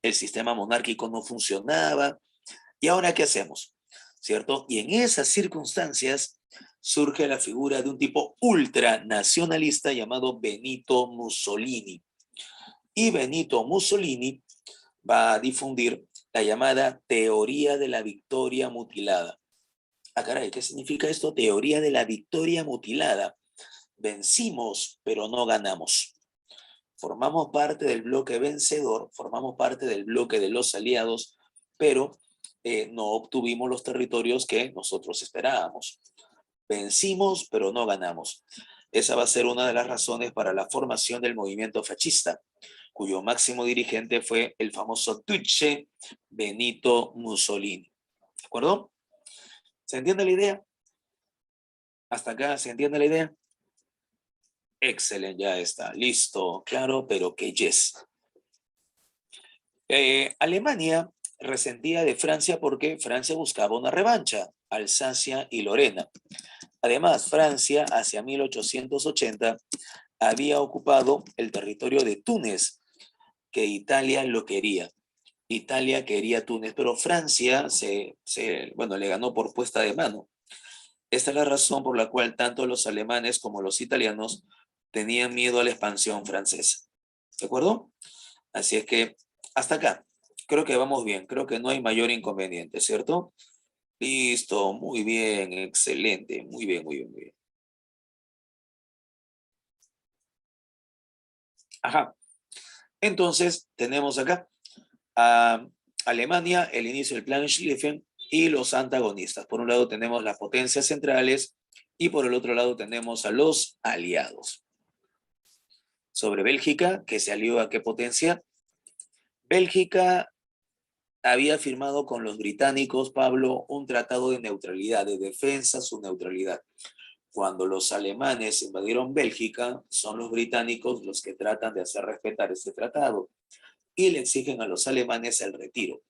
el sistema monárquico no funcionaba. ¿Y ahora qué hacemos? ¿Cierto? Y en esas circunstancias surge la figura de un tipo ultranacionalista llamado Benito Mussolini. Y Benito Mussolini va a difundir la llamada teoría de la victoria mutilada. Ah, caray, ¿qué significa esto? Teoría de la victoria mutilada. Vencimos, pero no ganamos. Formamos parte del bloque vencedor, formamos parte del bloque de los aliados, pero no obtuvimos los territorios que nosotros esperábamos. Vencimos, pero no ganamos. Esa va a ser una de las razones para la formación del movimiento fascista, cuyo máximo dirigente fue el famoso Duce Benito Mussolini. ¿De acuerdo? ¿Se entiende la idea? ¿Hasta acá se entiende la idea? Excelente, ya está. Listo, claro, pero que yes. Alemania resentía de Francia porque Francia buscaba una revancha, Alsacia y Lorena. Además, Francia, hacia 1880, había ocupado el territorio de Túnez, que Italia lo quería. Italia quería Túnez, pero Francia le ganó por puesta de mano. Esta es la razón por la cual tanto los alemanes como los italianos tenían miedo a la expansión francesa. ¿De acuerdo? Así es que hasta acá. Creo que vamos bien. Creo que no hay mayor inconveniente, ¿cierto? Listo. Muy bien. Excelente. Muy bien, muy bien, muy bien. Ajá. Entonces, tenemos acá a Alemania, el inicio del Plan Schlieffen y los antagonistas. Por un lado tenemos las potencias centrales y por el otro lado tenemos a los aliados. Sobre Bélgica, que se alió a qué potencia. Bélgica había firmado con los británicos, Pablo, un tratado de neutralidad, de defensa su neutralidad. Cuando los alemanes invadieron Bélgica, son los británicos los que tratan de hacer respetar este tratado y le exigen a los alemanes el retiro.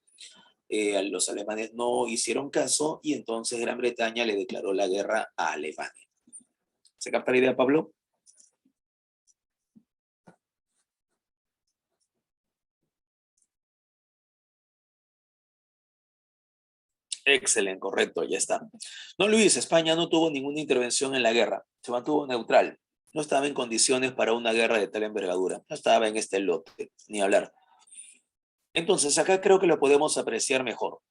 Los alemanes no hicieron caso y entonces Gran Bretaña le declaró la guerra a Alemania. ¿Se capta la idea, Pablo? Excelente, correcto, ya está. No, Luis, España no tuvo ninguna intervención en la guerra, se mantuvo neutral. No estaba en condiciones para una guerra de tal envergadura, no estaba en este lote, ni hablar. Entonces, acá creo que lo podemos apreciar mejor.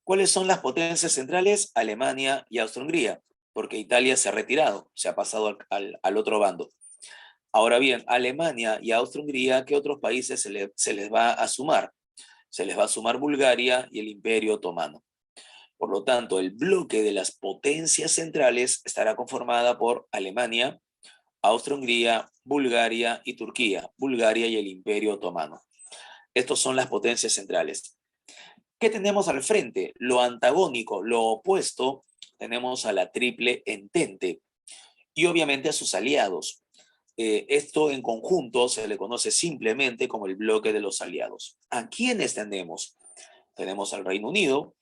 ¿Cuáles son las potencias centrales? Alemania y Austria-Hungría, porque Italia se ha retirado, se ha pasado al otro bando. Ahora bien, Alemania y Austria-Hungría, ¿qué otros países se les va a sumar? Se les va a sumar Bulgaria y el Imperio Otomano. Por lo tanto, el bloque de las potencias centrales estará conformada por Alemania, Austria-Hungría, Bulgaria y Turquía, Bulgaria y el Imperio Otomano. Estos son las potencias centrales. ¿Qué tenemos al frente? Lo antagónico, lo opuesto, tenemos a la Triple Entente y obviamente a sus aliados. Esto en conjunto se le conoce simplemente como el bloque de los aliados. ¿A quiénes tenemos? Tenemos al Reino Unido,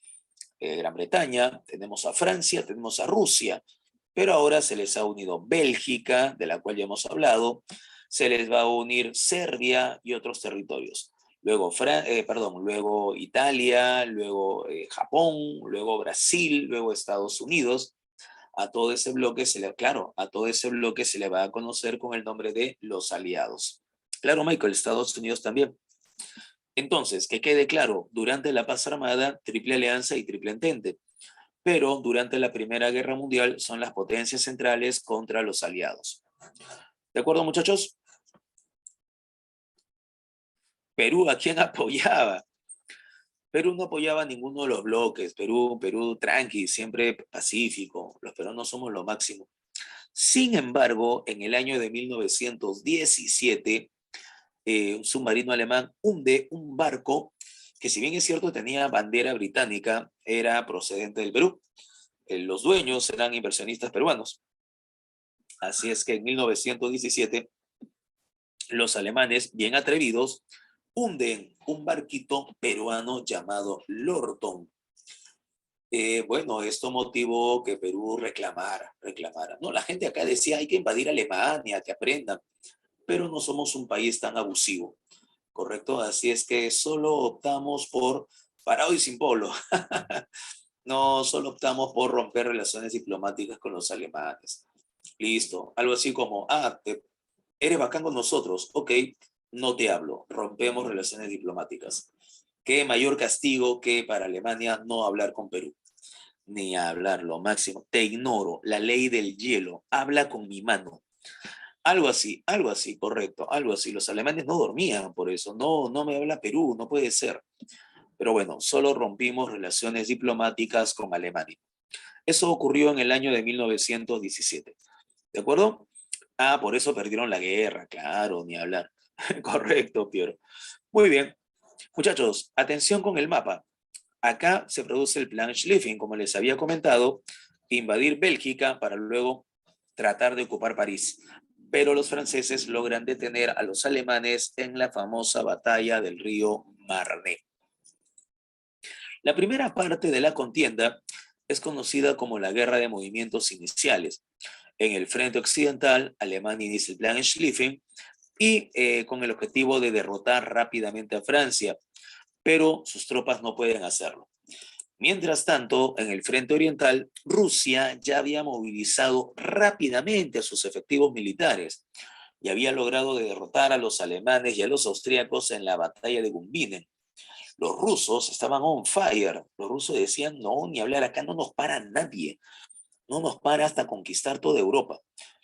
Gran Bretaña, tenemos a Francia, tenemos a Rusia, pero ahora se les ha unido Bélgica, de la cual ya hemos hablado, se les va a unir Serbia y otros territorios. Luego, luego Italia, luego Japón, luego Brasil, luego Estados Unidos. A todo ese bloque a todo ese bloque se le va a conocer con el nombre de los aliados. Claro, Michael, Estados Unidos también. Entonces, que quede claro, durante la paz armada, Triple Alianza y Triple Entente. Pero durante la Primera Guerra Mundial son las potencias centrales contra los aliados. ¿De acuerdo, muchachos? Perú, ¿a quién apoyaba? Perú no apoyaba ninguno de los bloques. Perú tranqui, siempre pacífico. Los peruanos somos lo máximo. Sin embargo, en el año de 1917, un submarino alemán hunde un barco que, si bien es cierto tenía bandera británica, era procedente del Perú. Los dueños eran inversionistas peruanos. Así es que en 1917 los alemanes, bien atrevidos, hunden un barquito peruano llamado Lorton. Bueno, esto motivó que Perú reclamara. No, la gente acá decía, hay que invadir Alemania, que aprendan, pero no somos un país tan abusivo, ¿correcto? Así es que solo optamos por parado y sin polo. No, solo optamos por romper relaciones diplomáticas con los alemanes. Listo, algo así como, eres bacán con nosotros, ok, no te hablo, rompemos relaciones diplomáticas. ¿Qué mayor castigo que para Alemania no hablar con Perú? Ni hablar, lo máximo. Te ignoro, la ley del hielo, habla con mi mano. Algo así, correcto, algo así. Los alemanes no dormían por eso, no me habla Perú, no puede ser. Pero bueno, solo rompimos relaciones diplomáticas con Alemania. Eso ocurrió en el año de 1917. ¿De acuerdo? Por eso perdieron la guerra, claro, ni hablar. Correcto, Piero. Muy bien. Muchachos, atención con el mapa. Acá se produce el plan Schlieffen, como les había comentado, invadir Bélgica para luego tratar de ocupar París. Pero los franceses logran detener a los alemanes en la famosa batalla del río Marne. La primera parte de la contienda es conocida como la Guerra de Movimientos Iniciales. En el frente occidental, Alemania inicia el plan Schlieffen y con el objetivo de derrotar rápidamente a Francia, pero sus tropas no pueden hacerlo. Mientras tanto, en el frente oriental, Rusia ya había movilizado rápidamente a sus efectivos militares y había logrado derrotar a los alemanes y a los austríacos en la batalla de Gumbinnen. Los rusos estaban on fire. Los rusos decían, no, ni hablar, acá no nos para nadie. No nos para hasta conquistar toda Europa.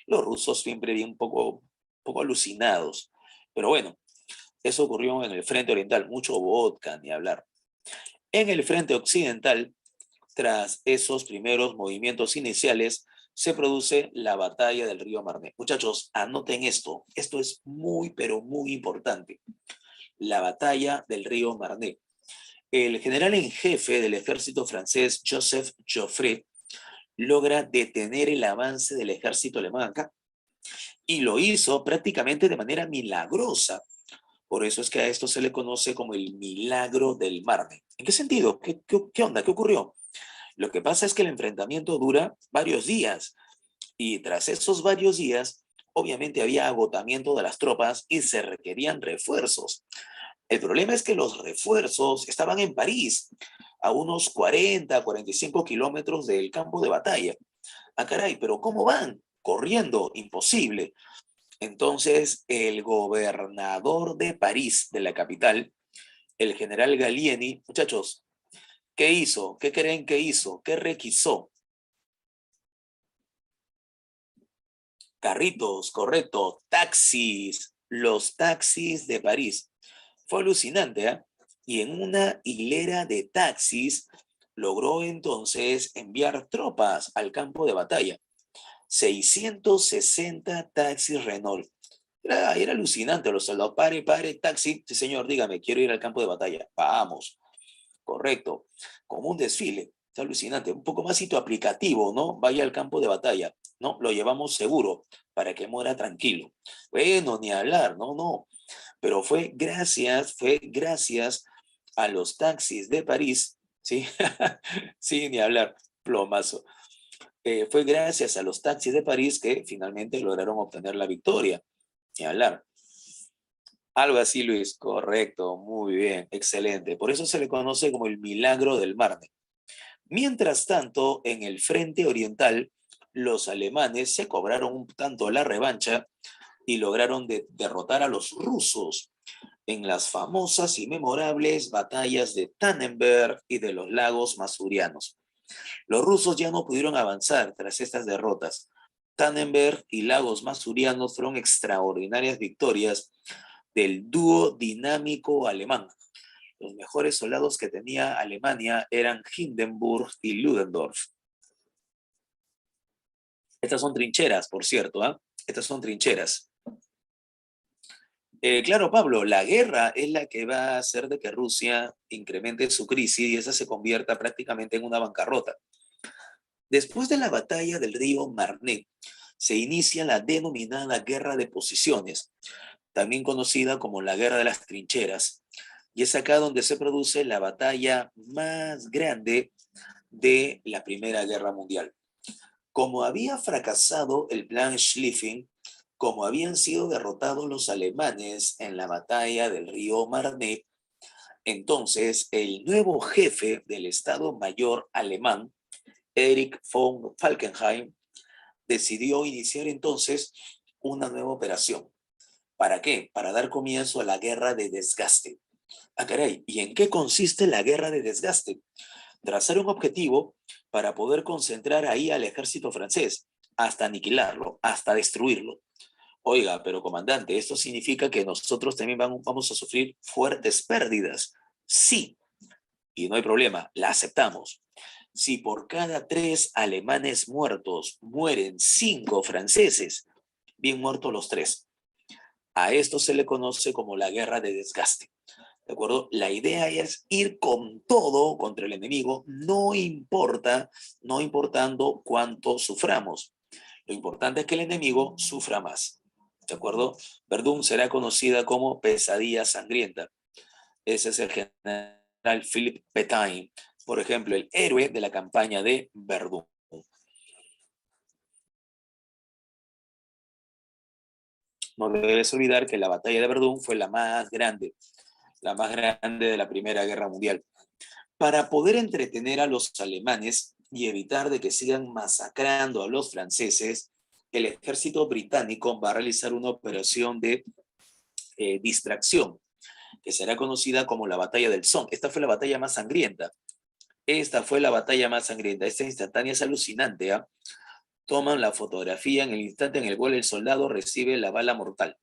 Los rusos siempre bien un poco alucinados. Pero bueno, eso ocurrió en el frente oriental. Mucho vodka, ni hablar. En el frente occidental, tras esos primeros movimientos iniciales, se produce la batalla del río Marne. Muchachos, anoten esto. Esto es muy, pero muy importante. La batalla del río Marne. El general en jefe del ejército francés, Joseph Joffre, logra detener el avance del ejército alemán acá. Y lo hizo prácticamente de manera milagrosa. Por eso es que a esto se le conoce como el milagro del Marne. ¿En qué sentido? ¿Qué onda? ¿Qué ocurrió? Lo que pasa es que el enfrentamiento dura varios días. Y tras esos varios días, obviamente había agotamiento de las tropas y se requerían refuerzos. El problema es que los refuerzos estaban en París, a unos 45 kilómetros del campo de batalla. Caray, pero ¿cómo van? Corriendo, imposible. Entonces, el gobernador de París, de la capital, el general Gallieni, muchachos, ¿qué hizo? ¿Qué creen que hizo? ¿Qué requisó? Carritos, correcto, taxis, los taxis de París. Fue alucinante, ¿eh? Y en una hilera de taxis logró entonces enviar tropas al campo de batalla. 660 taxis Renault. Era alucinante, los soldados, pare, taxi, sí señor, dígame, quiero ir al campo de batalla. Vamos, correcto, como un desfile, es alucinante, un poco más aplicativo, ¿no? Vaya al campo de batalla, ¿no? Lo llevamos seguro para que muera tranquilo. Bueno, ni hablar, no, pero fue gracias a los taxis de París, ¿sí? Sí, ni hablar, plomazo. Fue gracias a los taxis de París que finalmente lograron obtener la victoria. Ni hablar. Algo así, Luis. Correcto, muy bien, excelente. Por eso se le conoce como el milagro del Marne. Mientras tanto, en el frente oriental, los alemanes se cobraron un tanto la revancha y lograron derrotar a los rusos en las famosas y memorables batallas de Tannenberg y de los lagos Masurianos. Los rusos ya no pudieron avanzar tras estas derrotas. Tannenberg y lagos Masurianos fueron extraordinarias victorias del dúo dinámico alemán. Los mejores soldados que tenía Alemania eran Hindenburg y Ludendorff. Estas son trincheras, por cierto, ¿ah? Estas son trincheras. Claro, Pablo, la guerra es la que va a hacer de que Rusia incremente su crisis y esa se convierta prácticamente en una bancarrota. Después de la batalla del río Marne, se inicia la denominada Guerra de Posiciones, también conocida como la Guerra de las Trincheras, y es acá donde se produce la batalla más grande de la Primera Guerra Mundial. Como había fracasado el plan Schlieffen, como habían sido derrotados los alemanes en la batalla del río Marne, entonces el nuevo jefe del Estado Mayor alemán, Erich von Falkenhayn, decidió iniciar entonces una nueva operación. ¿Para qué? Para dar comienzo a la guerra de desgaste. Ah, caray, ¿y en qué consiste la guerra de desgaste? Trazar un objetivo para poder concentrar ahí al ejército francés, hasta aniquilarlo, hasta destruirlo. Oiga, pero comandante, ¿esto significa que nosotros también vamos a sufrir fuertes pérdidas? Sí, y no hay problema, la aceptamos. Si por cada 3 alemanes muertos mueren 5 franceses, bien muertos los 3. A esto se le conoce como la guerra de desgaste. ¿De acuerdo? La idea es ir con todo contra el enemigo, no importando cuánto suframos. Lo importante es que el enemigo sufra más. ¿De acuerdo? Verdún será conocida como pesadilla sangrienta. Ese es el general Philippe Pétain, por ejemplo, el héroe de la campaña de Verdún. No debes olvidar que la batalla de Verdún fue la más grande de la Primera Guerra Mundial. Para poder entretener a los alemanes y evitar de que sigan masacrando a los franceses, el ejército británico va a realizar una operación de distracción, que será conocida como la Batalla del Somme. Esta fue la batalla más sangrienta. Esta instantánea es alucinante, ¿eh? Toman la fotografía en el instante en el cual el soldado recibe la bala mortal.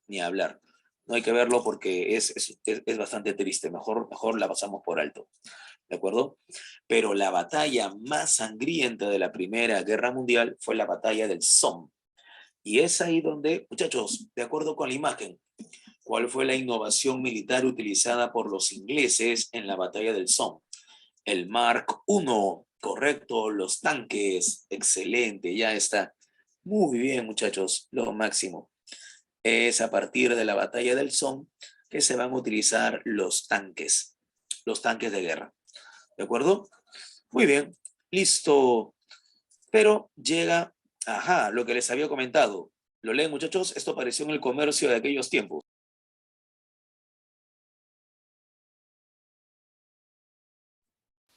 Ni hablar. No hay que verlo porque es bastante triste. Mejor la pasamos por alto. ¿De acuerdo? Pero la batalla más sangrienta de la Primera Guerra Mundial fue la batalla del Somme. Y es ahí donde, muchachos, de acuerdo con la imagen, ¿cuál fue la innovación militar utilizada por los ingleses en la batalla del Somme? El Mark I, correcto, los tanques, excelente, ya está. Muy bien, muchachos, lo máximo. Es a partir de la batalla del Somme que se van a utilizar los tanques de guerra. ¿De acuerdo? Muy bien, listo. Pero llega, lo que les había comentado. ¿Lo leen, muchachos? Esto apareció en el comercio de aquellos tiempos.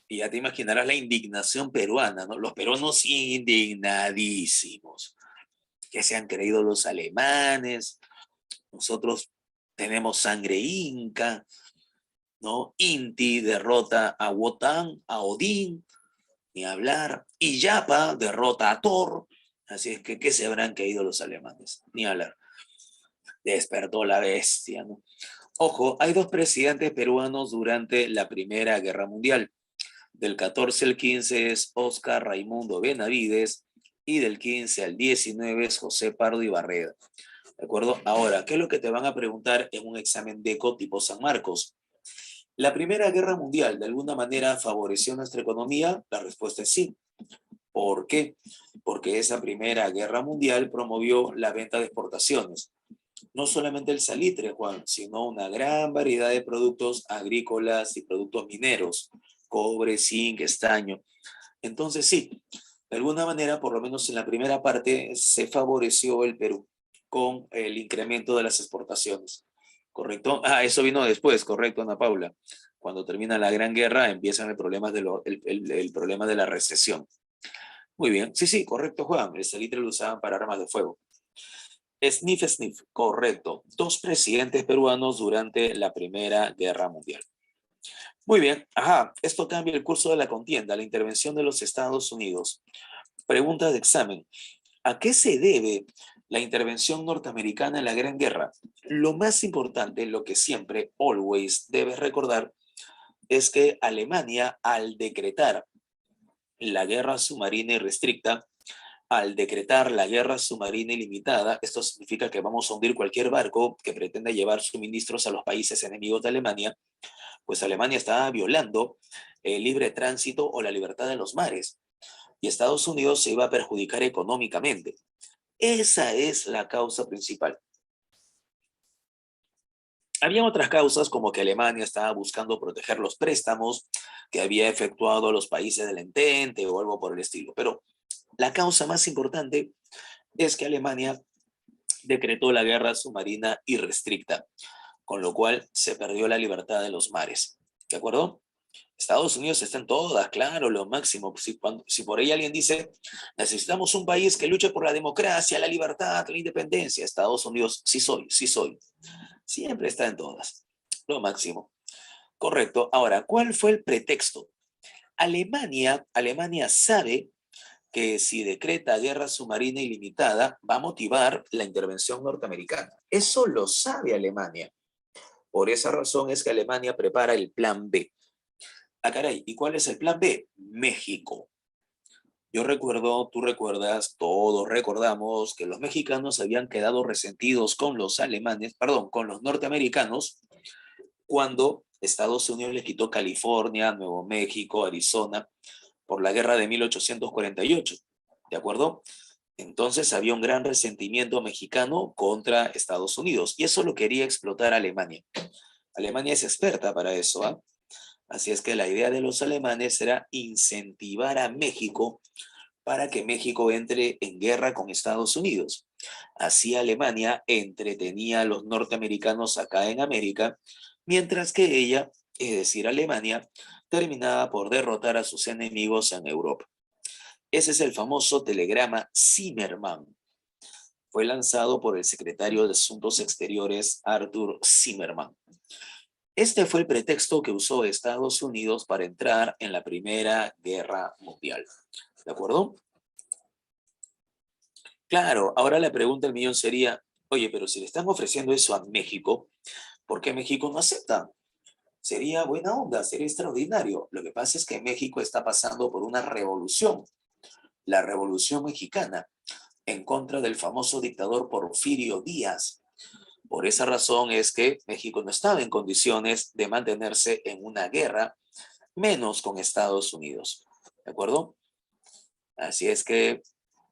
Y ya te imaginarás la indignación peruana, ¿no? Los peruanos indignadísimos. Que se han creído los alemanes. Nosotros tenemos sangre inca, ¿no? Inti derrota a Wotan, a Odín, ni hablar. Illapa derrota a Thor. Así es que, ¿qué se habrán creído los alemanes? Ni hablar. Despertó la bestia, ¿no? Ojo, hay 2 presidentes peruanos durante la Primera Guerra Mundial. Del 14 al 15 es Óscar Raimundo Benavides y del 15 al 19 es José Pardo Ibarreda. ¿De acuerdo? Ahora, ¿qué es lo que te van a preguntar en un examen DECO tipo San Marcos? ¿La Primera Guerra Mundial de alguna manera favoreció nuestra economía? La respuesta es sí. ¿Por qué? Porque esa Primera Guerra Mundial promovió la venta de exportaciones. No solamente el salitre, Juan, sino una gran variedad de productos agrícolas y productos mineros, cobre, zinc, estaño. Entonces sí, de alguna manera, por lo menos en la primera parte, se favoreció el Perú con el incremento de las exportaciones. ¿Correcto? Eso vino después, correcto, Ana Paula. Cuando termina la Gran Guerra, empiezan el problema de la recesión. Muy bien. Sí, correcto, Juan. El salitre lo usaban para armas de fuego. Sniff, correcto. 2 presidentes peruanos durante la Primera Guerra Mundial. Muy bien, esto cambia el curso de la contienda, la intervención de los Estados Unidos. Pregunta de examen. ¿A qué se debe la intervención norteamericana en la Gran Guerra? Lo más importante, lo que siempre, always, debes recordar, es que Alemania, al decretar la guerra submarina irrestricta, al decretar la guerra submarina ilimitada, esto significa que vamos a hundir cualquier barco que pretenda llevar suministros a los países enemigos de Alemania, pues Alemania estaba violando el libre tránsito o la libertad de los mares, y Estados Unidos se iba a perjudicar económicamente. Esa es la causa principal. Había otras causas como que Alemania estaba buscando proteger los préstamos que había efectuado los países del Entente o algo por el estilo, pero la causa más importante es que Alemania decretó la guerra submarina irrestricta, con lo cual se perdió la libertad de los mares. ¿De acuerdo? Estados Unidos está en todas, claro, lo máximo. Si por ahí alguien dice, necesitamos un país que luche por la democracia, la libertad, la independencia, Estados Unidos, sí soy, sí soy. Siempre está en todas, lo máximo. Correcto. Ahora, ¿cuál fue el pretexto? Alemania sabe que si decreta guerra submarina ilimitada, va a motivar la intervención norteamericana. Eso lo sabe Alemania. Por esa razón es que Alemania prepara el plan B. Ah, caray, ¿y cuál es el plan B? México. Yo recuerdo, tú recuerdas, todos recordamos que los mexicanos habían quedado resentidos con los alemanes, perdón, con los norteamericanos, cuando Estados Unidos les quitó California, Nuevo México, Arizona, por la guerra de 1848, ¿de acuerdo? Entonces había un gran resentimiento mexicano contra Estados Unidos, y eso lo quería explotar Alemania. Alemania es experta para eso, ¿ah? Así es que la idea de los alemanes era incentivar a México para que México entre en guerra con Estados Unidos. Así Alemania entretenía a los norteamericanos acá en América, mientras que ella, es decir, Alemania, terminaba por derrotar a sus enemigos en Europa. Ese es el famoso telegrama Zimmermann. Fue lanzado por el secretario de Asuntos Exteriores Arthur Zimmermann. Este fue el pretexto que usó Estados Unidos para entrar en la Primera Guerra Mundial. ¿De acuerdo? Claro, ahora la pregunta del millón sería, oye, pero si le están ofreciendo eso a México, ¿por qué México no acepta? Sería buena onda, sería extraordinario. Lo que pasa es que México está pasando por una revolución, la Revolución Mexicana, en contra del famoso dictador Porfirio Díaz. Por esa razón es que México no estaba en condiciones de mantenerse en una guerra, menos con Estados Unidos. ¿De acuerdo? Así es que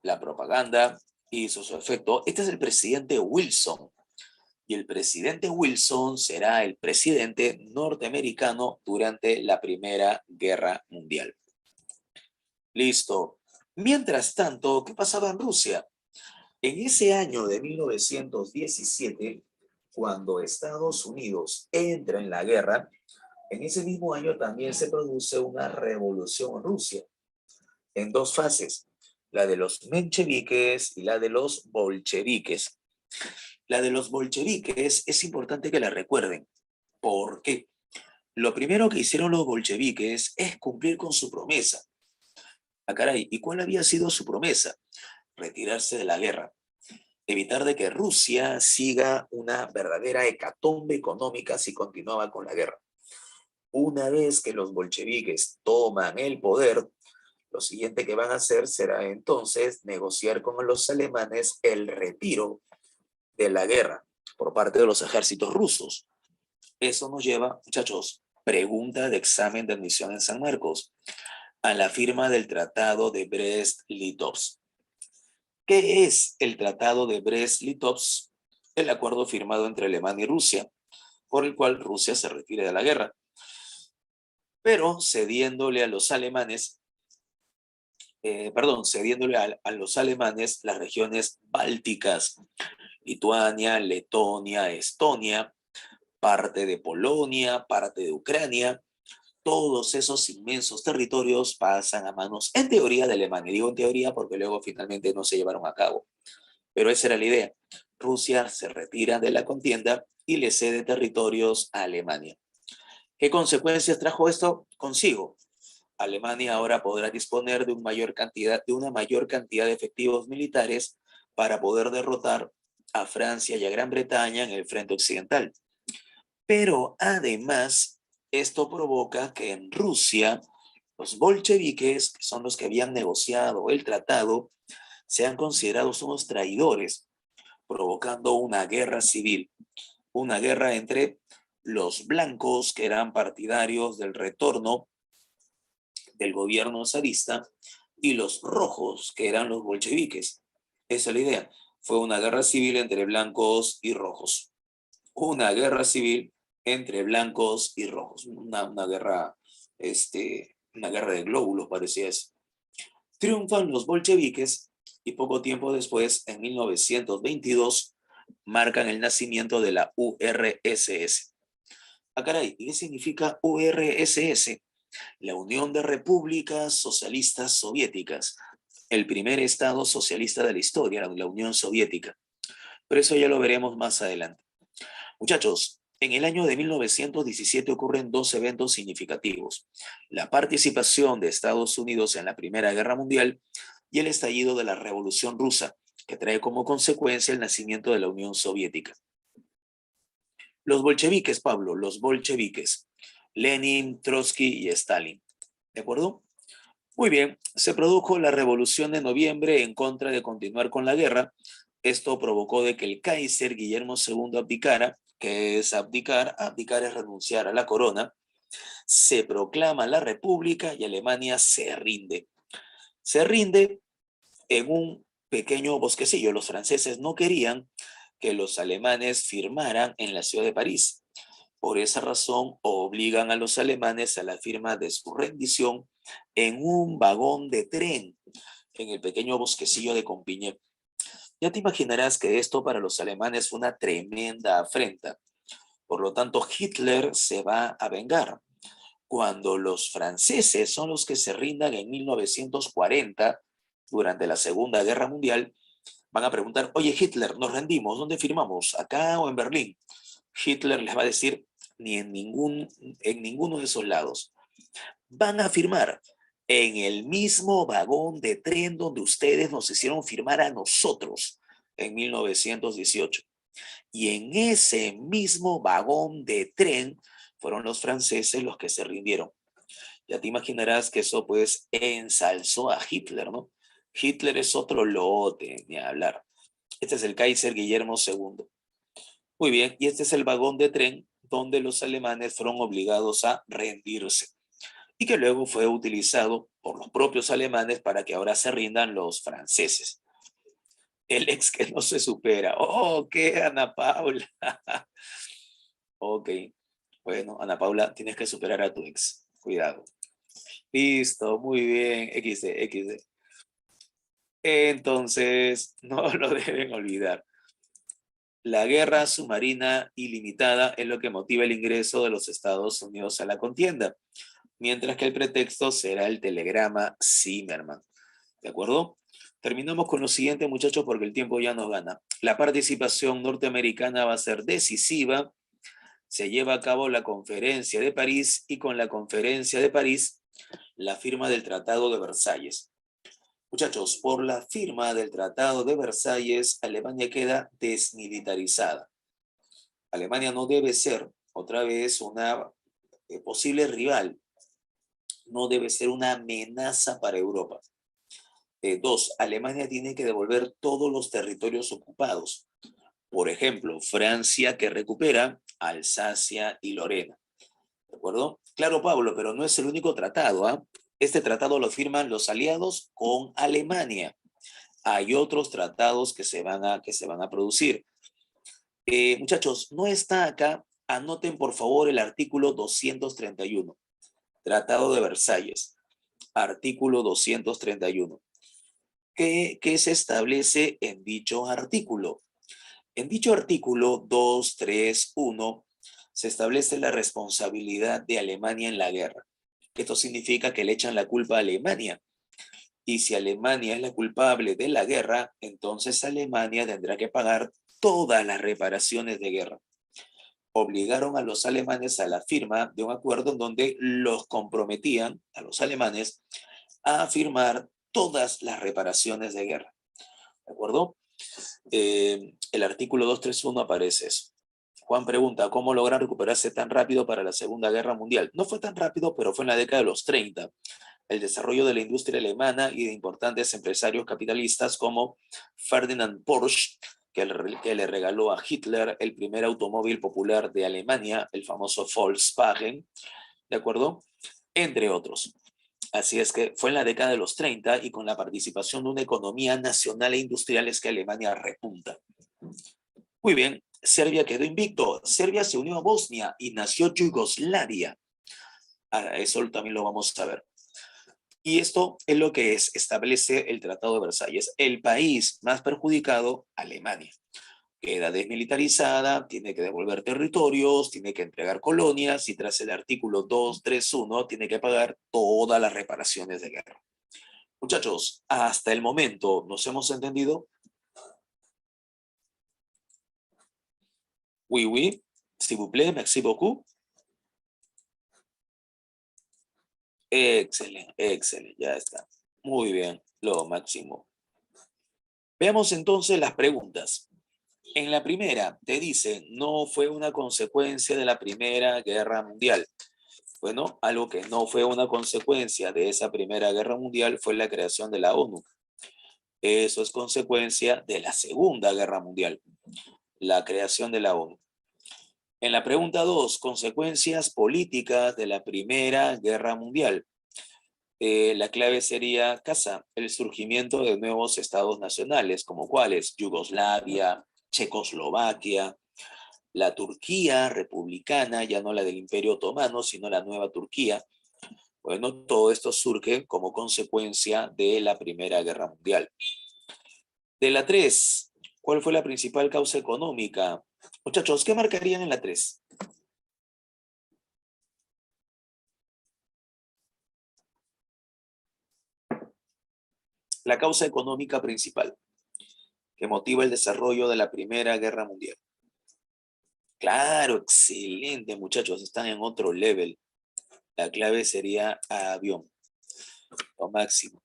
la propaganda hizo su efecto. Este es el presidente Wilson. Y el presidente Wilson será el presidente norteamericano durante la Primera Guerra Mundial. Listo. Mientras tanto, ¿qué pasaba en Rusia? En ese año de 1917, cuando Estados Unidos entra en la guerra, en ese mismo año también se produce una revolución en Rusia, en dos fases, la de los mencheviques y la de los bolcheviques. La de los bolcheviques es importante que la recuerden. ¿Por qué? Lo primero que hicieron los bolcheviques es cumplir con su promesa. Ah, caray, ¿y cuál había sido su promesa? Retirarse de la guerra. Evitar de que Rusia siga una verdadera hecatombe económica si continuaba con la guerra. Una vez que los bolcheviques toman el poder, lo siguiente que van a hacer será entonces negociar con los alemanes el retiro de la guerra por parte de los ejércitos rusos. Eso nos lleva, muchachos, pregunta de examen de admisión en San Marcos, a la firma del Tratado de Brest-Litovsk. ¿Qué es el Tratado de Brest-Litovsk? El acuerdo firmado entre Alemania y Rusia, por el cual Rusia se retira de la guerra, pero cediéndole a los alemanes, a los alemanes las regiones bálticas, Lituania, Letonia, Estonia, parte de Polonia, parte de Ucrania. Todos esos inmensos territorios pasan a manos, en teoría, de Alemania. Digo en teoría porque luego finalmente no se llevaron a cabo. Pero esa era la idea. Rusia se retira de la contienda y le cede territorios a Alemania. ¿Qué consecuencias trajo esto consigo? Alemania ahora podrá disponer de una mayor cantidad de efectivos militares para poder derrotar a Francia y a Gran Bretaña en el frente occidental. Pero además Esto provoca que en Rusia los bolcheviques, que son los que habían negociado el tratado, sean considerados unos traidores, provocando una guerra civil, una guerra entre los blancos, que eran partidarios del retorno del gobierno zarista, y los rojos, que eran los bolcheviques. Esa es la idea. Fue una guerra civil entre blancos y rojos. Una guerra civil entre blancos y rojos. Una guerra, una guerra de glóbulos, parecía eso. Triunfan los bolcheviques y poco tiempo después, en 1922, marcan el nacimiento de la URSS. Ah, caray, ¿y qué significa URSS? La Unión de Repúblicas Socialistas Soviéticas, el primer estado socialista de la historia, la Unión Soviética. Pero eso ya lo veremos más adelante. Muchachos, en el año de 1917 ocurren dos eventos significativos: la participación de Estados Unidos en la Primera Guerra Mundial y el estallido de la Revolución Rusa, que trae como consecuencia el nacimiento de la Unión Soviética. Los bolcheviques, Pablo, los bolcheviques. Lenin, Trotsky y Stalin. ¿De acuerdo? Muy bien, se produjo la Revolución de Noviembre en contra de continuar con la guerra. Esto provocó de que el Kaiser Guillermo II abdicara. ¿Qué es abdicar? Abdicar es renunciar a la corona. Se proclama la República y Alemania se rinde. Se rinde en un pequeño bosquecillo. Los franceses no querían que los alemanes firmaran en la ciudad de París. Por esa razón, obligan a los alemanes a la firma de su rendición en un vagón de tren en el pequeño bosquecillo de Compiègne. Ya te imaginarás que esto para los alemanes fue una tremenda afrenta. Por lo tanto, Hitler se va a vengar. Cuando los franceses son los que se rindan en 1940, durante la Segunda Guerra Mundial, van a preguntar: oye, Hitler, nos rendimos, ¿dónde firmamos? ¿Acá o en Berlín? Hitler les va a decir: ni en ninguno de esos lados. Van a firmar en el mismo vagón de tren donde ustedes nos hicieron firmar a nosotros en 1918. Y en ese mismo vagón de tren fueron los franceses los que se rindieron. Ya te imaginarás que eso pues ensalzó a Hitler, ¿no? Hitler es otro lote, ni hablar. Este es el Kaiser Guillermo II. Muy bien, y este es el vagón de tren donde los alemanes fueron obligados a rendirse y que luego fue utilizado por los propios alemanes para que ahora se rindan los franceses. El ex que no se supera. Oh, ¿qué, Ana Paula? Ok, bueno, Ana Paula, tienes que superar a tu ex. Cuidado. Listo, muy bien. XD, XD. Entonces, no lo deben olvidar. La guerra submarina ilimitada es lo que motiva el ingreso de los Estados Unidos a la contienda, mientras que el pretexto será el telegrama Zimmerman. ¿De acuerdo? Terminamos con lo siguiente, muchachos, porque el tiempo ya nos gana. La participación norteamericana va a ser decisiva. Se lleva a cabo la Conferencia de París y con la Conferencia de París, la firma del Tratado de Versalles. Muchachos, por la firma del Tratado de Versalles, Alemania queda desmilitarizada. Alemania no debe ser otra vez una posible rival, no debe ser una amenaza para Europa. Dos, Alemania tiene que devolver todos los territorios ocupados. Por ejemplo, Francia, que recupera Alsacia y Lorena. ¿De acuerdo? Claro, Pablo, pero no es el único tratado, ¿ah? Este tratado lo firman los aliados con Alemania. Hay otros tratados que se van a producir. Muchachos, no está acá. Anoten por favor el artículo 231. Tratado de Versalles. Artículo 231. ¿Qué se establece en dicho artículo? En dicho artículo 231 se establece la responsabilidad de Alemania en la guerra. Esto significa que le echan la culpa a Alemania. Y si Alemania es la culpable de la guerra, entonces Alemania tendrá que pagar todas las reparaciones de guerra. Obligaron a los alemanes a la firma de un acuerdo en donde los comprometían, a los alemanes, a firmar todas las reparaciones de guerra. ¿De acuerdo? El artículo 231 aparece eso. Juan pregunta, ¿cómo logran recuperarse tan rápido para la Segunda Guerra Mundial? No fue tan rápido, pero fue en la década de los 30. El desarrollo de la industria alemana y de importantes empresarios capitalistas como Ferdinand Porsche, que le regaló a Hitler el primer automóvil popular de Alemania, el famoso Volkswagen, ¿de acuerdo? Entre otros. Así es que fue en la década de los 30 y con la participación de una economía nacional e industrial es que Alemania repunta. Muy bien, Serbia quedó invicto. Serbia se unió a Bosnia y nació Yugoslavia. Eso también lo vamos a ver. Y esto es lo que establece el Tratado de Versalles. El país más perjudicado, Alemania. Queda desmilitarizada, tiene que devolver territorios, tiene que entregar colonias y tras el artículo 231 tiene que pagar todas las reparaciones de guerra. Muchachos, hasta el momento, ¿nos hemos entendido? Oui, oui. S'il vous plaît, merci beaucoup. Excelente, excelente, ya está. Muy bien, lo máximo. Veamos entonces las preguntas. En la primera, te dice, no fue una consecuencia de la Primera Guerra Mundial. Bueno, algo que no fue una consecuencia de esa Primera Guerra Mundial fue la creación de la ONU. Eso es consecuencia de la Segunda Guerra Mundial, la creación de la ONU. En la pregunta 2, consecuencias políticas de la Primera Guerra Mundial. La clave sería casa, el surgimiento de nuevos estados nacionales, como cuáles, Yugoslavia, Checoslovaquia, la Turquía republicana, ya no la del Imperio Otomano, sino la nueva Turquía. Bueno, todo esto surge como consecuencia de la Primera Guerra Mundial. De la 3, ¿cuál fue la principal causa económica? Muchachos, ¿qué marcarían en la 3? La causa económica principal que motiva el desarrollo de la Primera Guerra Mundial. Claro, excelente, muchachos, están en otro level. La clave sería avión, lo máximo.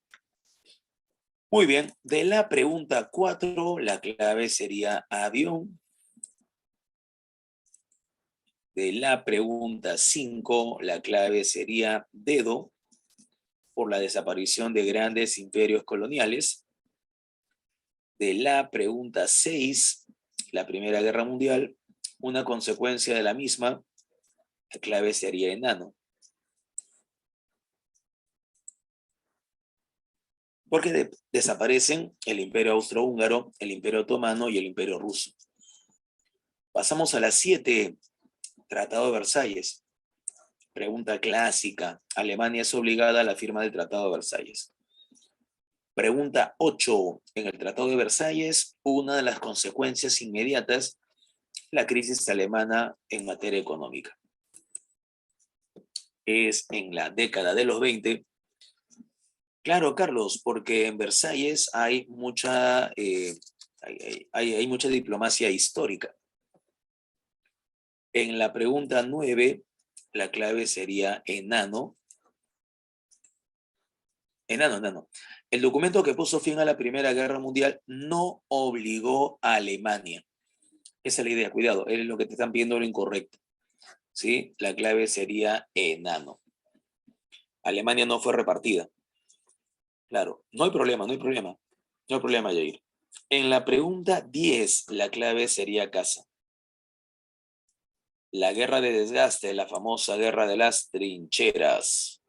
Muy bien, de la pregunta 4, la clave sería avión. De la pregunta 5, la clave sería dedo, por la desaparición de grandes imperios coloniales. De la pregunta 6, la Primera Guerra Mundial, una consecuencia de la misma, la clave sería enano. Porque desaparecen el Imperio Austrohúngaro, el Imperio Otomano y el Imperio Ruso. Pasamos a la 7, Tratado de Versalles. Pregunta clásica. Alemania es obligada a la firma del Tratado de Versalles. Pregunta 8. En el Tratado de Versalles, una de las consecuencias inmediatas, la crisis alemana en materia económica. Es en la década de los 20. Claro, Carlos, porque en Versalles hay mucha, hay mucha diplomacia histórica. En la pregunta 9, la clave sería enano. Enano. El documento que puso fin a la Primera Guerra Mundial no obligó a Alemania. Esa es la idea, cuidado, es lo que te están pidiendo lo incorrecto. ¿Sí? La clave sería enano. Alemania no fue repartida. Claro, no hay problema, Yair. En la pregunta 10, la clave sería casa. La guerra de desgaste, la famosa guerra de las trincheras.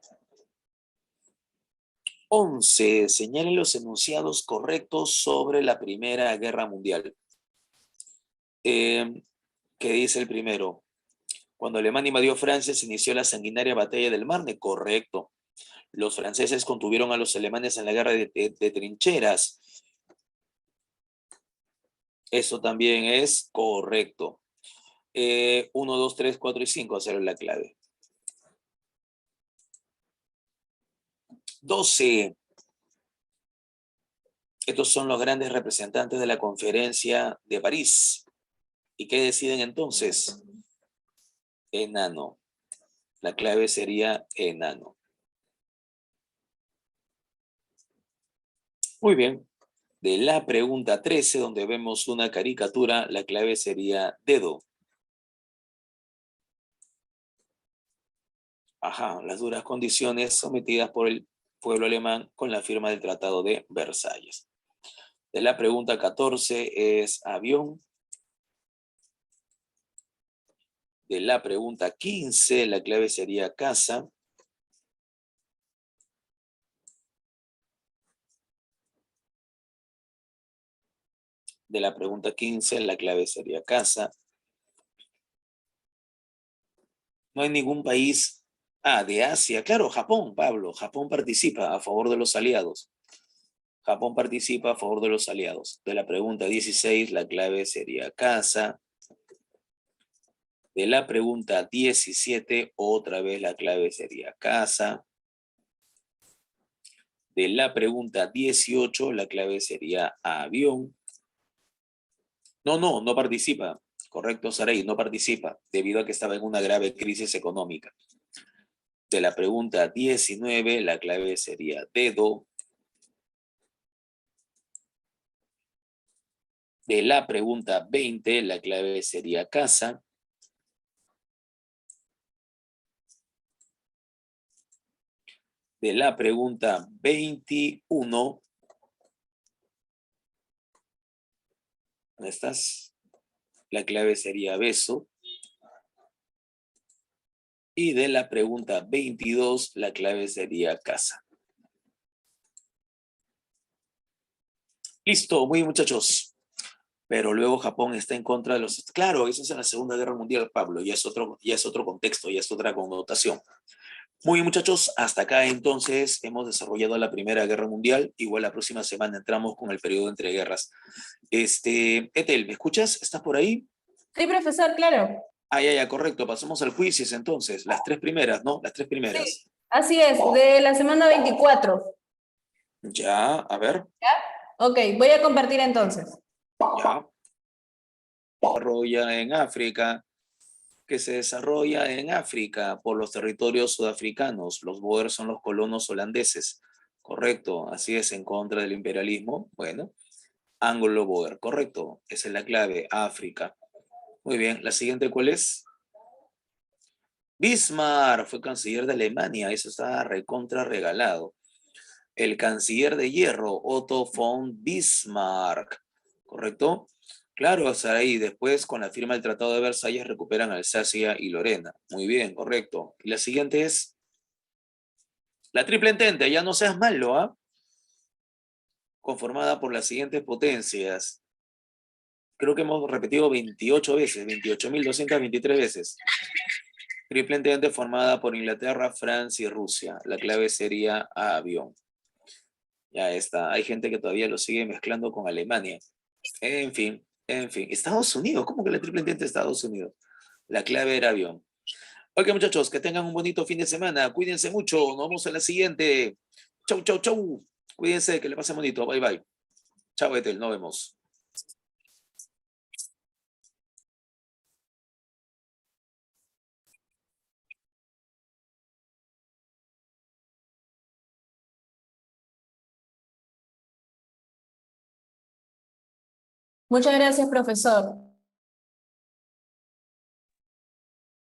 11. Señalen los enunciados correctos sobre la Primera Guerra Mundial. ¿Qué dice el primero? Cuando Alemania invadió Francia se inició la sanguinaria batalla del Marne. Correcto. Los franceses contuvieron a los alemanes en la guerra de trincheras. Eso también es correcto. 1, 2, 3, 4 y 5 será la clave. 12. Estos son los grandes representantes de la Conferencia de París. ¿Y qué deciden entonces? Enano. La clave sería enano. Muy bien. De la pregunta 13, donde vemos una caricatura, la clave sería dedo. Ajá, las duras condiciones sometidas por el pueblo alemán con la firma del Tratado de Versalles. De la pregunta 14 es avión. De la pregunta 15, la clave sería casa. De la pregunta 15, la clave sería casa. No hay ningún país, de Asia, claro, Japón, Pablo, Japón participa a favor de los aliados. Japón participa a favor de los aliados. De la pregunta 16, la clave sería casa. De la pregunta 17, otra vez la clave sería casa. De la pregunta 18, la clave sería avión. No participa. Correcto, Saray, no participa, debido a que estaba en una grave crisis económica. De la pregunta 19, la clave sería dedo. De la pregunta 20, la clave sería casa. De la pregunta 21, ¿dónde estás? La clave sería beso. Y de la pregunta 22, la clave sería casa. Listo, muy bien, muchachos. Pero luego Japón está en contra de los... Claro, eso es en la Segunda Guerra Mundial, Pablo. Ya es otro contexto, ya es otra connotación. Muy bien, muchachos, hasta acá entonces hemos desarrollado la Primera Guerra Mundial. Igual la próxima semana entramos con el periodo entre guerras. Ethel, ¿me escuchas? ¿Estás por ahí? Sí, profesor, claro. Ya, correcto. Pasamos al quizzes entonces. Las tres primeras, ¿no? Las tres primeras. Sí, así es, de la semana 24. Ya, a ver. Ok, voy a compartir entonces. Ya. Desarrolla en África. Que se desarrolla en África por los territorios sudafricanos. Los Boers son los colonos holandeses. Correcto, así es, en contra del imperialismo. Bueno, Anglo-Boer, correcto. Esa es la clave, África. Muy bien, la siguiente, ¿cuál es? Bismarck fue canciller de Alemania, eso está recontra regalado. El canciller de hierro, Otto von Bismarck, ¿correcto? Claro, Saraí, después con la firma del Tratado de Versalles recuperan Alsacia y Lorena. Muy bien, correcto. Y la siguiente es la Triple Entente, ya no seas malo, ¿ah? Conformada por las siguientes potencias. Creo que hemos repetido 28 veces, 28.223 veces. Triple Entente formada por Inglaterra, Francia y Rusia. La clave sería avión. Ya está. Hay gente que todavía lo sigue mezclando con Alemania. En fin. Estados Unidos. ¿Cómo que la Triple Entente de Estados Unidos? La clave era avión. Ok, muchachos, que tengan un bonito fin de semana. Cuídense mucho. Nos vemos en la siguiente. Chau, chau, chau. Cuídense, que le pasen bonito. Bye, bye. Chao, Ethel. Nos vemos. Muchas gracias, profesor.